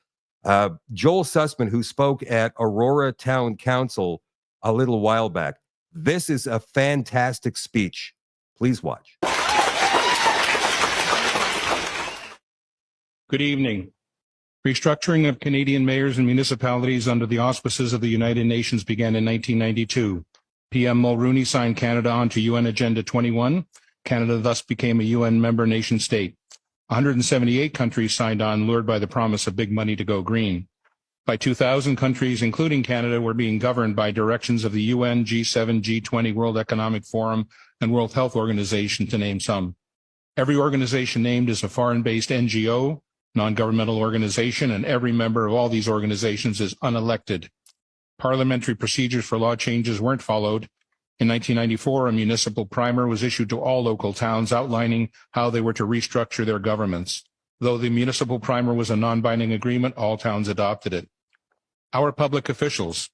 Joel Sussman, who spoke at Aurora Town Council a little while back. This is a fantastic speech. Please watch. Good evening. Restructuring of Canadian mayors and municipalities under the auspices of the United Nations began in 1992. PM Mulroney signed Canada onto UN Agenda 21. Canada thus became a UN member nation state. 178 countries signed on, lured by the promise of big money to go green. By 2000, countries, including Canada, were being governed by directions of the UN, G7, G20, World Economic Forum, and World Health Organization, to name some. Every organization named is a foreign-based NGO, non-governmental organization, and every member of all these organizations is unelected. Parliamentary procedures for law changes weren't followed. In 1994, a municipal primer was issued to all local towns outlining how they were to restructure their governments. Though the municipal primer was a non-binding agreement, all towns adopted it. Our public officials,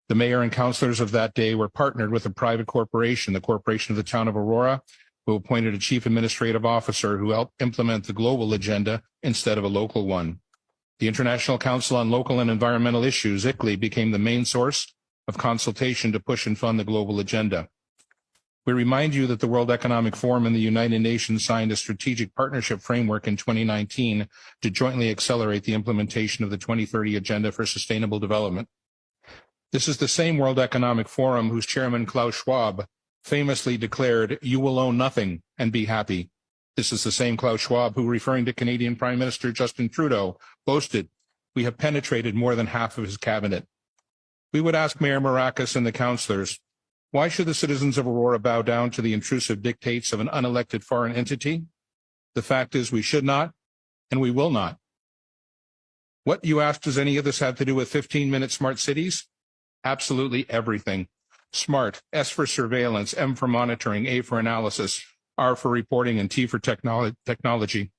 the mayor and councillors of that day, were partnered with a private corporation, the Corporation of the Town of Aurora, who appointed a chief administrative officer who helped implement the global agenda instead of a local one. The International Council on Local and Environmental Issues, ICLEI, became the main source of consultation to push and fund the global agenda. We remind you that the World Economic Forum and the United Nations signed a strategic partnership framework in 2019 to jointly accelerate the implementation of the 2030 Agenda for Sustainable Development. This is the same World Economic Forum whose chairman, Klaus Schwab, famously declared, "You will own nothing and be happy." This is the same Klaus Schwab who, referring to Canadian Prime Minister Justin Trudeau, boasted, "We have penetrated more than half of his cabinet." We would ask Mayor Maracas and the councillors, why should the citizens of Aurora bow down to the intrusive dictates of an unelected foreign entity? The fact is we should not, and we will not. What, you ask, does any of this have to do with 15-minute smart cities? Absolutely everything. SMART, S for surveillance, M for monitoring, A for analysis, R for reporting, and T for technology.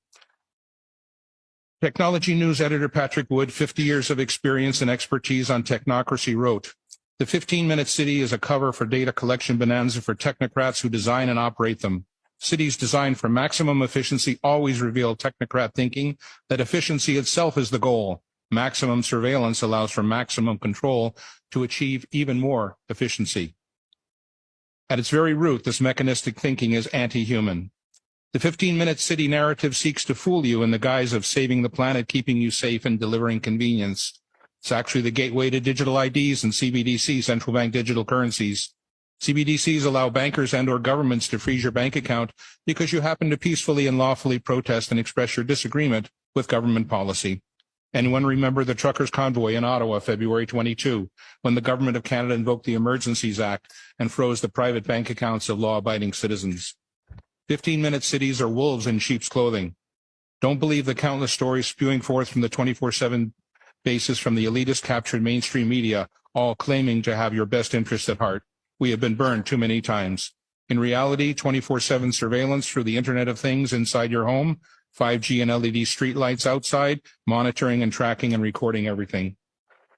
Technology News editor Patrick Wood, 50 years of experience and expertise on technocracy, wrote, "The 15-minute city is a cover for data collection bonanza for technocrats who design and operate them. Cities designed for maximum efficiency always reveal technocrat thinking that efficiency itself is the goal. Maximum surveillance allows for maximum control to achieve even more efficiency." At its very root, this mechanistic thinking is anti-human. The 15-minute city narrative seeks to fool you in the guise of saving the planet, keeping you safe, and delivering convenience. It's actually the gateway to digital IDs and CBDC, central bank digital currencies. CBDCs allow bankers and/or governments to freeze your bank account because you happen to peacefully and lawfully protest and express your disagreement with government policy. Anyone remember the truckers' convoy in Ottawa, February 22, when the Government of Canada invoked the Emergencies Act and froze the private bank accounts of law-abiding citizens? 15-minute cities are wolves in sheep's clothing. Don't believe the countless stories spewing forth from the 24/7 basis from the elitist captured mainstream media, all claiming to have your best interest at heart. We have been burned too many times. In reality, 24/7 surveillance through the Internet of Things inside your home, 5G and LED streetlights outside, monitoring and tracking and recording everything.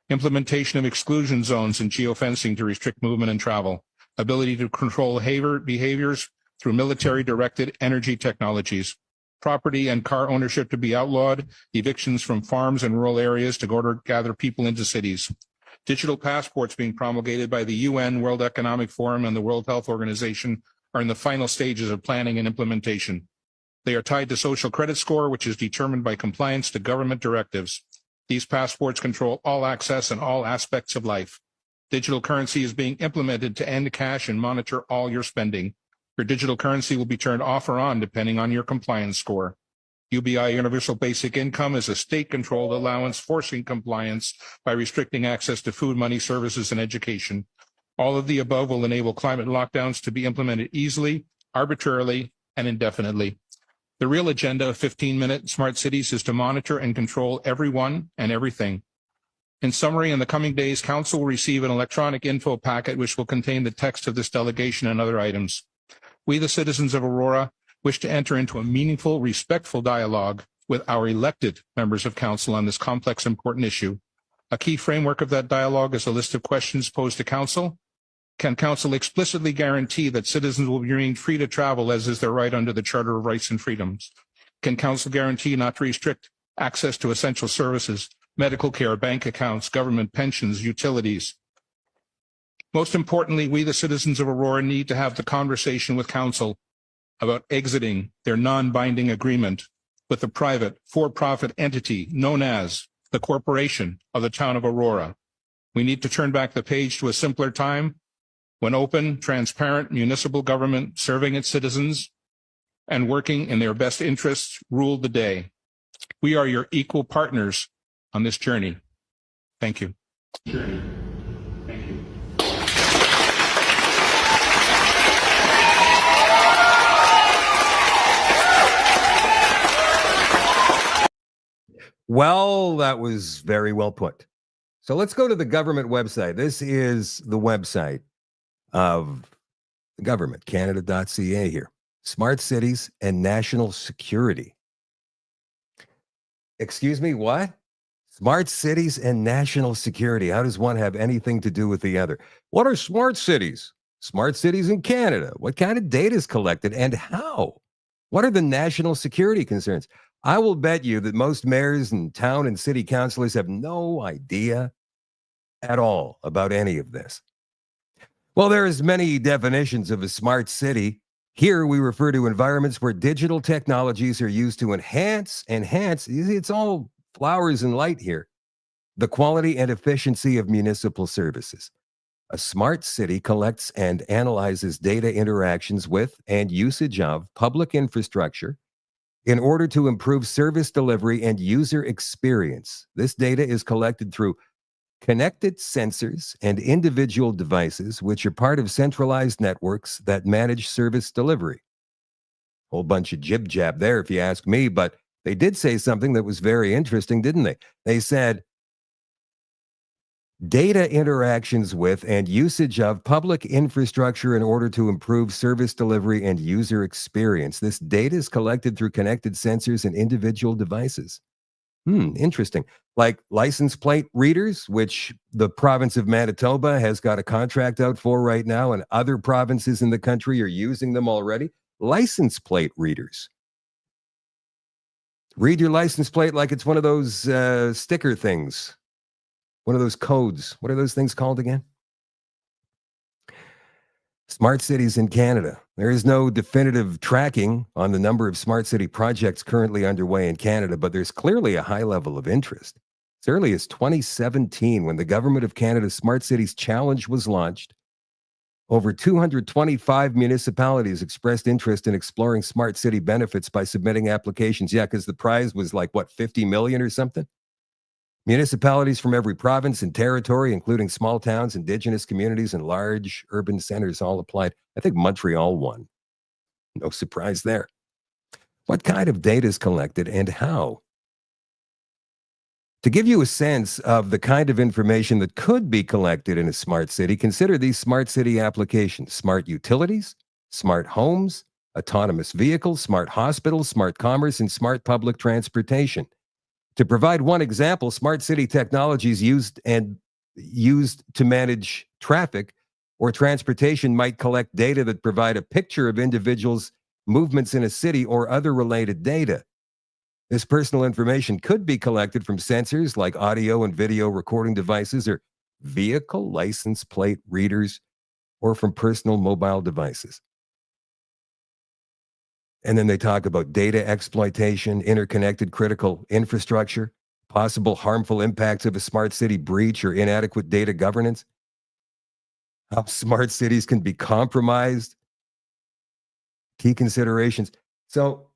Implementation of exclusion zones and geofencing to restrict movement and travel. Ability to control behaviors through military-directed energy technologies. Property and car ownership to be outlawed. Evictions from farms and rural areas to gather people into cities. Digital passports being promulgated by the UN, World Economic Forum, and the World Health Organization are in the final stages of planning and implementation. They are tied to social credit score, which is determined by compliance to government directives. These passports control all access and all aspects of life. Digital currency is being implemented to end cash and monitor all your spending. Your digital currency will be turned off or on depending on your compliance score. UBI Universal Basic Income is a state-controlled allowance forcing compliance by restricting access to food, money, services, and education. All of the above will enable climate lockdowns to be implemented easily, arbitrarily, and indefinitely. The real agenda of 15-minute smart cities is to monitor and control everyone and everything. In summary, in the coming days, Council will receive an electronic info packet which will contain the text of this delegation and other items. We, the citizens of Aurora, wish to enter into a meaningful, respectful dialogue with our elected members of Council on this complex, important issue. A key framework of that dialogue is a list of questions posed to Council. Can Council explicitly guarantee that citizens will be remained free to travel as is their right under the Charter of Rights and Freedoms? Can Council guarantee not to restrict access to essential services, medical care, bank accounts, government pensions, utilities? Most importantly, we, the citizens of Aurora, need to have the conversation with Council about exiting their non-binding agreement with the private, for-profit entity known as the Corporation of the Town of Aurora. We need to turn back the page to a simpler time when open, transparent municipal government serving its citizens and working in their best interests ruled the day. We are your equal partners on this journey. Thank you. Well, that was very well put. So let's go to the government website. This is the website of the government, canada.ca here. Smart cities and national security. Excuse me, what? Smart cities and national security. How does one have anything to do with the other? What are smart cities? Smart cities in Canada. What kind of data is collected and how? What are the national security concerns? I will bet you that most mayors and town and city councilors have no idea at all about any of this. Well, there's many definitions of a smart city. Here we refer to environments where digital technologies are used to enhance, you see, it's all flowers and light here, the quality and efficiency of municipal services. A smart city collects and analyzes data interactions with and usage of public infrastructure in order to improve service delivery and user experience. This data is collected through connected sensors and individual devices, which are part of centralized networks that manage service delivery. Whole bunch of jib jab there, if you ask me, but they did say something that was very interesting, didn't they? They said, data interactions with and usage of public infrastructure in order to improve service delivery and user experience. This data is collected through connected sensors and individual devices. Interesting. Like license plate readers, which the province of Manitoba has got a contract out for right now, and other provinces in the country are using them already. License plate readers. Read your license plate like it's one of those sticker things, one of those codes. What are those things called again? Smart cities in Canada. There is no definitive tracking on the number of smart city projects currently underway in Canada, but there's clearly a high level of interest. As early as 2017, when the Government of Canada's Smart Cities Challenge was launched, over 225 municipalities expressed interest in exploring smart city benefits by submitting applications. Yeah, because the prize was like, what, 50 million or something? Municipalities from every province and territory, including small towns, indigenous communities, and large urban centers all applied. I think Montreal won. No surprise there. What kind of data is collected and how? To give you a sense of the kind of information that could be collected in a smart city, consider these smart city applications: smart utilities, smart homes, autonomous vehicles, smart hospitals, smart commerce, and smart public transportation. To provide one example, smart city technologies used to manage traffic or transportation might collect data that provide a picture of individuals' movements in a city or other related data. This personal information could be collected from sensors like audio and video recording devices or vehicle license plate readers, or from personal mobile devices. And then they talk about data exploitation, interconnected critical infrastructure, possible harmful impacts of a smart city breach or inadequate data governance, how smart cities can be compromised, key considerations. So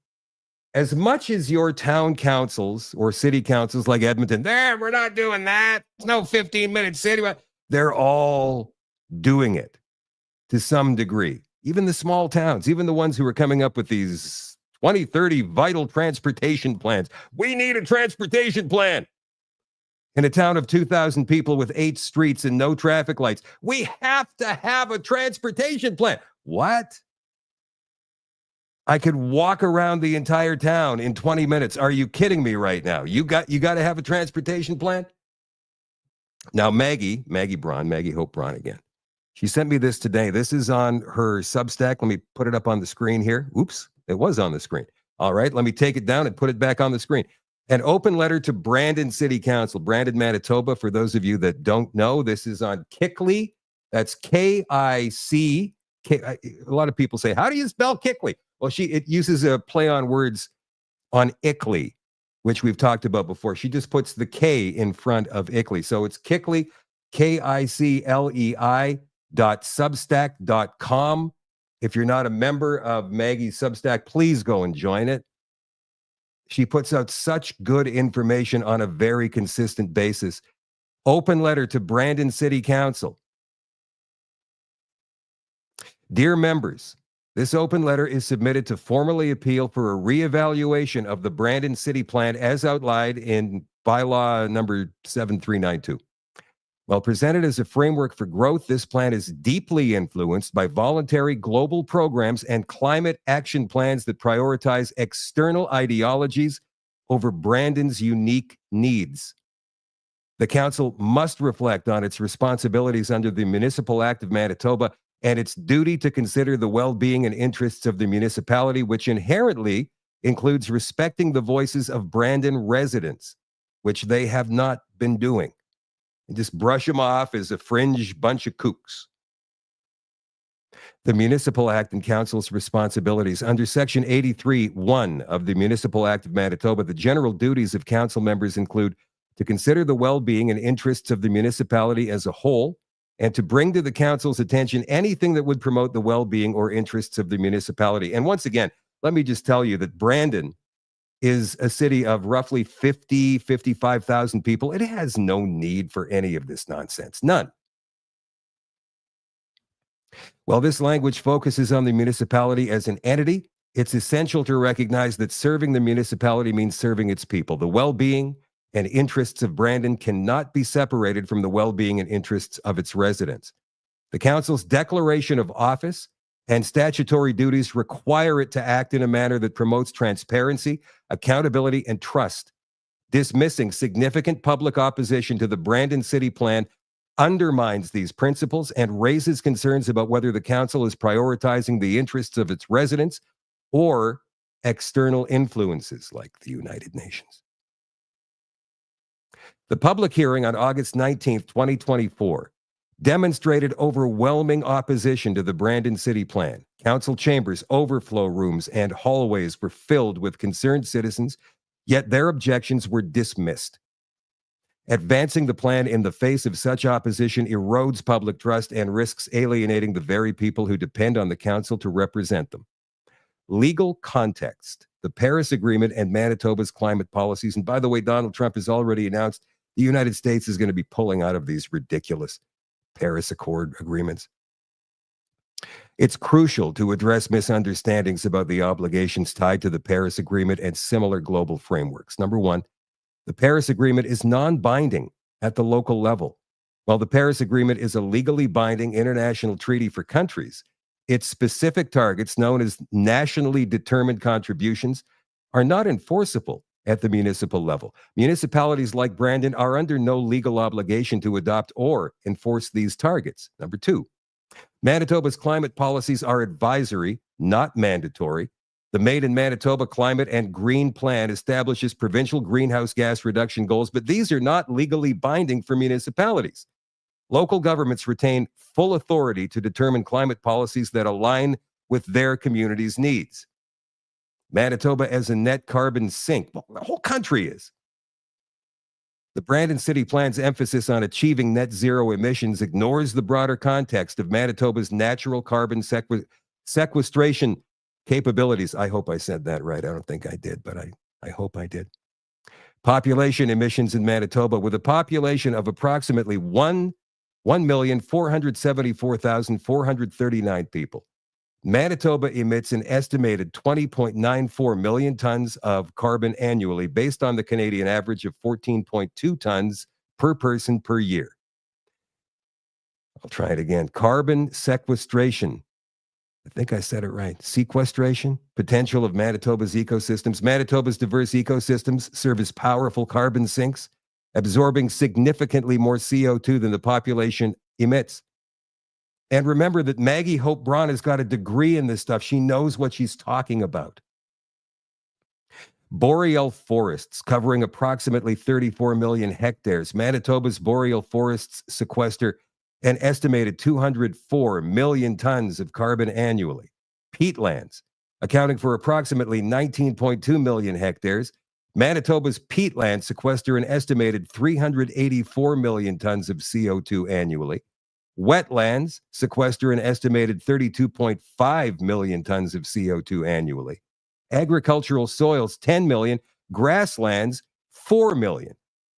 as much as your town councils or city councils like Edmonton, we're not doing that. It's no 15-minute city. They're all doing it to some degree. Even the small towns, even the ones who are coming up with these 2030 vital transportation plans. We need a transportation plan. In a town of 2,000 people with 8 streets and no traffic lights, we have to have a transportation plan. What? I could walk around the entire town in 20 minutes. Are you kidding me right now? You got to have a transportation plan? Now, Maggie Hope Braun again. She sent me this today. This is on her Substack. Let me put it up on the screen here. Oops, it was on the screen. All right, let me take it down and put it back on the screen. An open letter to Brandon City Council, Brandon, Manitoba. For those of you that don't know, this is on Kickley. That's K-I-C. A lot of people say, how do you spell Kickley? Well, it uses a play on words on Ickley, which we've talked about before. She just puts the K in front of Ickley. So it's Kickley, KICLEI.substack.com. If you're not a member of Maggie's Substack, please go and join it. She puts out such good information on a very consistent basis. Open letter to Brandon City Council. Dear members, this open letter is submitted to formally appeal for a reevaluation of the Brandon City Plan as outlined in bylaw number 7392. While presented as a framework for growth, this plan is deeply influenced by voluntary global programs and climate action plans that prioritize external ideologies over Brandon's unique needs. The council must reflect on its responsibilities under the Municipal Act of Manitoba and its duty to consider the well-being and interests of the municipality, which inherently includes respecting the voices of Brandon residents, which they have not been doing. And just brush them off as a fringe bunch of kooks. The Municipal Act and Council's responsibilities. Under Section 83(1) of the Municipal Act of Manitoba, the general duties of council members include to consider the well-being and interests of the municipality as a whole, and to bring to the council's attention anything that would promote the well-being or interests of the municipality. And once again, let me just tell you that Brandon is a city of roughly 55,000 people. It has no need for any of this nonsense. None. While this language focuses on the municipality as an entity, it's essential to recognize that serving the municipality means serving its people. The well-being and interests of Brandon cannot be separated from the well-being and interests of its residents. The council's declaration of office and statutory duties require it to act in a manner that promotes transparency, accountability, and trust. Dismissing significant public opposition to the Brandon City Plan undermines these principles and raises concerns about whether the council is prioritizing the interests of its residents or external influences like the United Nations. The public hearing on August 19th, 2024, demonstrated overwhelming opposition to the Brandon City Plan. Council chambers, overflow rooms, and hallways were filled with concerned citizens, yet their objections were dismissed. Advancing the plan in the face of such opposition erodes public trust and risks alienating the very people who depend on the council to represent them. Legal context, the Paris Agreement and Manitoba's climate policies. And by the way, Donald Trump has already announced the United States is going to be pulling out of these ridiculous Paris Accord agreements. It's crucial to address misunderstandings about the obligations tied to the Paris Agreement and similar global frameworks. Number one, the Paris Agreement is non-binding at the local level. While the Paris Agreement is a legally binding international treaty for countries, its specific targets, known as nationally determined contributions, are not enforceable at the municipal level. Municipalities like Brandon are under no legal obligation to adopt or enforce these targets. Number two, Manitoba's climate policies are advisory, not mandatory. The Made in Manitoba Climate and Green Plan establishes provincial greenhouse gas reduction goals, but these are not legally binding for municipalities. Local governments retain full authority to determine climate policies that align with their community's needs. Manitoba as a net carbon sink. Well, the whole country is. The Brandon City Plan's emphasis on achieving net zero emissions ignores the broader context of Manitoba's natural carbon sequestration capabilities. I hope I said that right. I don't think I did, but I hope I did. Population emissions in Manitoba, with a population of approximately 1,474,439 people. Manitoba emits an estimated 20.94 million tons of carbon annually, based on the Canadian average of 14.2 tons per person per year. I'll try it again. Carbon sequestration. I think I said it right. Sequestration, potential of Manitoba's ecosystems. Manitoba's diverse ecosystems serve as powerful carbon sinks, absorbing significantly more CO2 than the population emits. And remember that Maggie Hope Braun has got a degree in this stuff. She knows what she's talking about. Boreal forests covering approximately 34 million hectares. Manitoba's boreal forests sequester an estimated 204 million tons of carbon annually. Peatlands, accounting for approximately 19.2 million hectares. Manitoba's peatlands sequester an estimated 384 million tons of CO2 annually. Wetlands sequester an estimated 32.5 million tons of CO2 annually. Agricultural soils, 10 million. Grasslands, 4 million.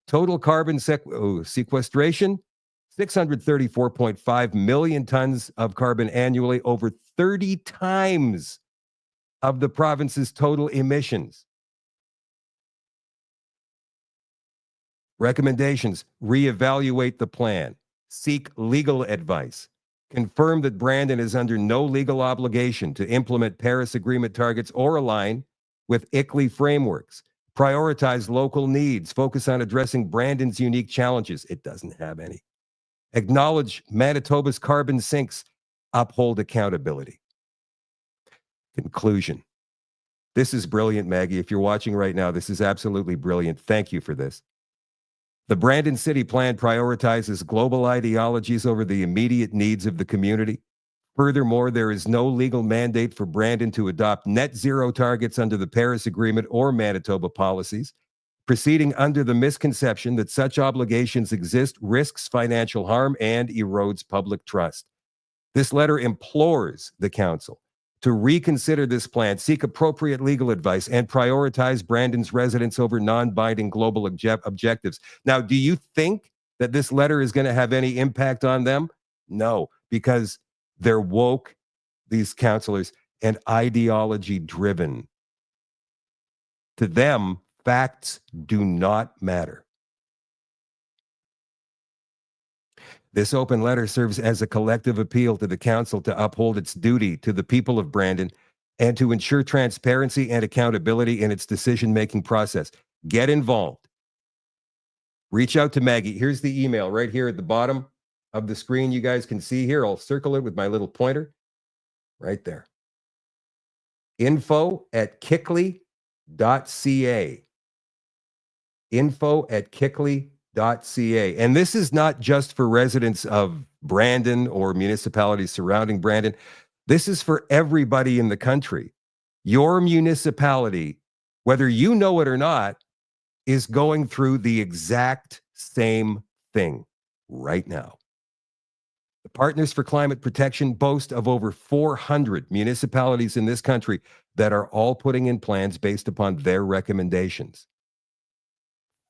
Total carbon sequestration, 634.5 million tons of carbon annually, over 30 times of the province's total emissions. Recommendations: reevaluate the plan. Seek legal advice. Confirm that Brandon is under no legal obligation to implement Paris Agreement targets or align with ICLEI frameworks. Prioritize local needs. Focus on addressing Brandon's unique challenges. It doesn't have any. Acknowledge Manitoba's carbon sinks. Uphold accountability. Conclusion. This is brilliant, Maggie. If you're watching right now, this is absolutely brilliant. Thank you for this. The Brandon City Plan prioritizes global ideologies over the immediate needs of the community. Furthermore, there is no legal mandate for Brandon to adopt net zero targets under the Paris Agreement or Manitoba policies. Proceeding under the misconception that such obligations exist risks financial harm and erodes public trust. This letter implores the council to reconsider this plan, seek appropriate legal advice, and prioritize Brandon's residents over non-binding global objectives. Now, do you think that this letter is going to have any impact on them? No, because they're woke, these councilors, and ideology-driven. To them, facts do not matter. This open letter serves as a collective appeal to the council to uphold its duty to the people of Brandon and to ensure transparency and accountability in its decision-making process. Get involved. Reach out to Maggie. Here's the email right here at the bottom of the screen. You guys can see here. I'll circle it with my little pointer right there. info@kickley.ca. info@kickley.ca. And this is not just for residents of Brandon or municipalities surrounding Brandon. This is for everybody in the country. Your municipality, whether you know it or not, is going through the exact same thing right now. The Partners for Climate Protection boast of over 400 municipalities in this country that are all putting in plans based upon their recommendations.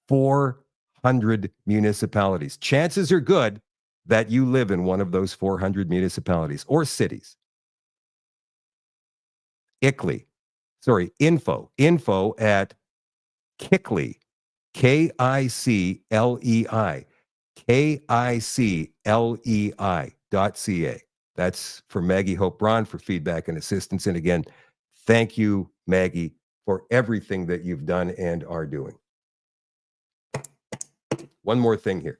400 municipalities. Chances are good that you live in one of those 400 municipalities or cities. info at Kickley, KICLEI, KICLEI.ca. That's for Maggie Hope Braun for feedback and assistance. And again, thank you, Maggie, for everything that you've done and are doing. One more thing here.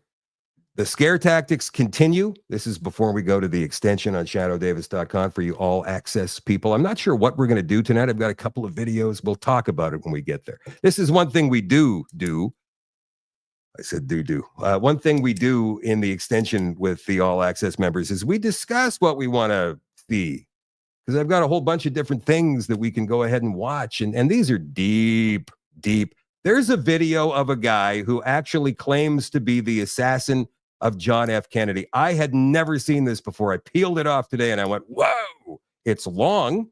The scare tactics continue. This is before we go to the extension on shadowdavis.com for you all access people. I'm not sure what we're going to do tonight. I've got a couple of videos. We'll talk about it when we get there. This is one thing we do. I said do. One thing we do in the extension with the all access members is we discuss what we want to see. Because I've got a whole bunch of different things that we can go ahead and watch. And these are deep. There's a video of a guy who actually claims to be the assassin of John F. Kennedy. I had never seen this before. I peeled it off today and I went, whoa, it's long,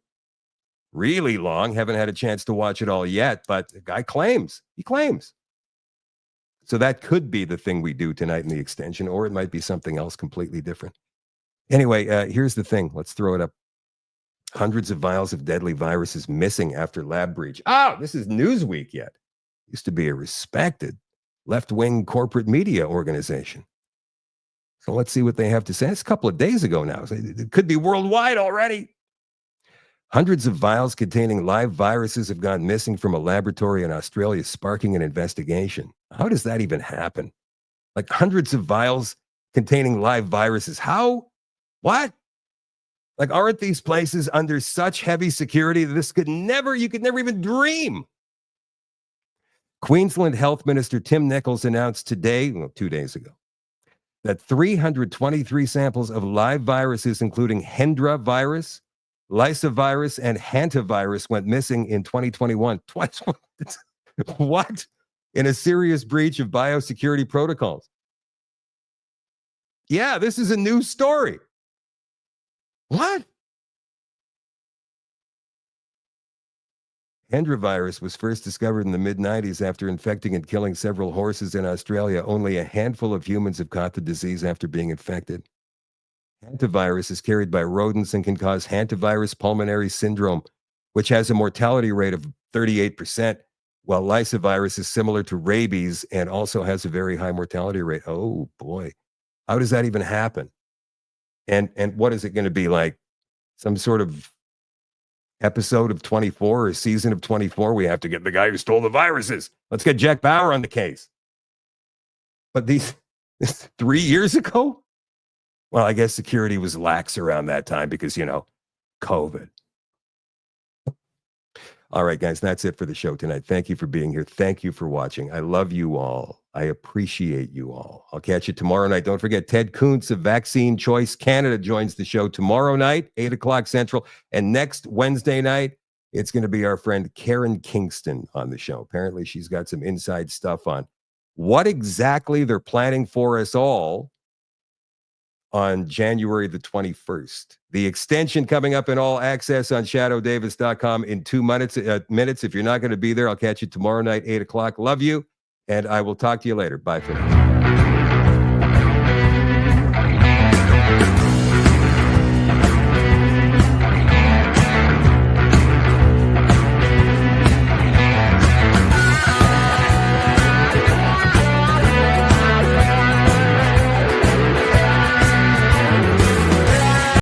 really long. Haven't had a chance to watch it all yet, but the guy claims. He claims. So that could be the thing we do tonight in the extension, or it might be something else completely different. Anyway, here's the thing. Let's throw it up. Hundreds of vials of deadly viruses missing after lab breach. Oh, this is Newsweek yet. Used to be a respected left-wing corporate media organization. So let's see what they have to say. It's a couple of days ago now. So it could be worldwide already. Hundreds of vials containing live viruses have gone missing from a laboratory in Australia, sparking an investigation. How does that even happen? Like hundreds of vials containing live viruses. How? What? Like, aren't these places under such heavy security that you could never even dream? Queensland Health Minister Tim Nicholls announced today, 2 days ago, that 323 samples of live viruses, including Hendra virus, lysovirus, and hantavirus, went missing in 2021. Twice. What? In a serious breach of biosecurity protocols. Yeah, this is a new story. What? Hendra virus was first discovered in the mid-90s after infecting and killing several horses in Australia. Only a handful of humans have caught the disease after being infected. Hantavirus is carried by rodents and can cause hantavirus pulmonary syndrome, which has a mortality rate of 38%, while lysovirus is similar to rabies and also has a very high mortality rate. Oh, boy. How does that even happen? And what is it going to be like? Some sort of episode of 24 or season of 24? We have to get the guy who stole the viruses. Let's get Jack Bauer on the case. But this 3 years ago? Well, I guess security was lax around that time because, COVID. All right, guys, that's it for the show tonight. Thank you for being here. Thank you for watching. I love you all. I appreciate you all. I'll catch you tomorrow night. Don't forget, Ted Kuntz of Vaccine Choice Canada joins the show tomorrow night, 8 o'clock Central. And next Wednesday night, it's going to be our friend Karen Kingston on the show. Apparently, she's got some inside stuff on what exactly they're planning for us all on January the 21st. The extension coming up in all access on shadowdavis.com in 2 minutes. If you're not going to be there, I'll catch you tomorrow night, 8 o'clock. Love you, and I will talk to you later. Bye for now.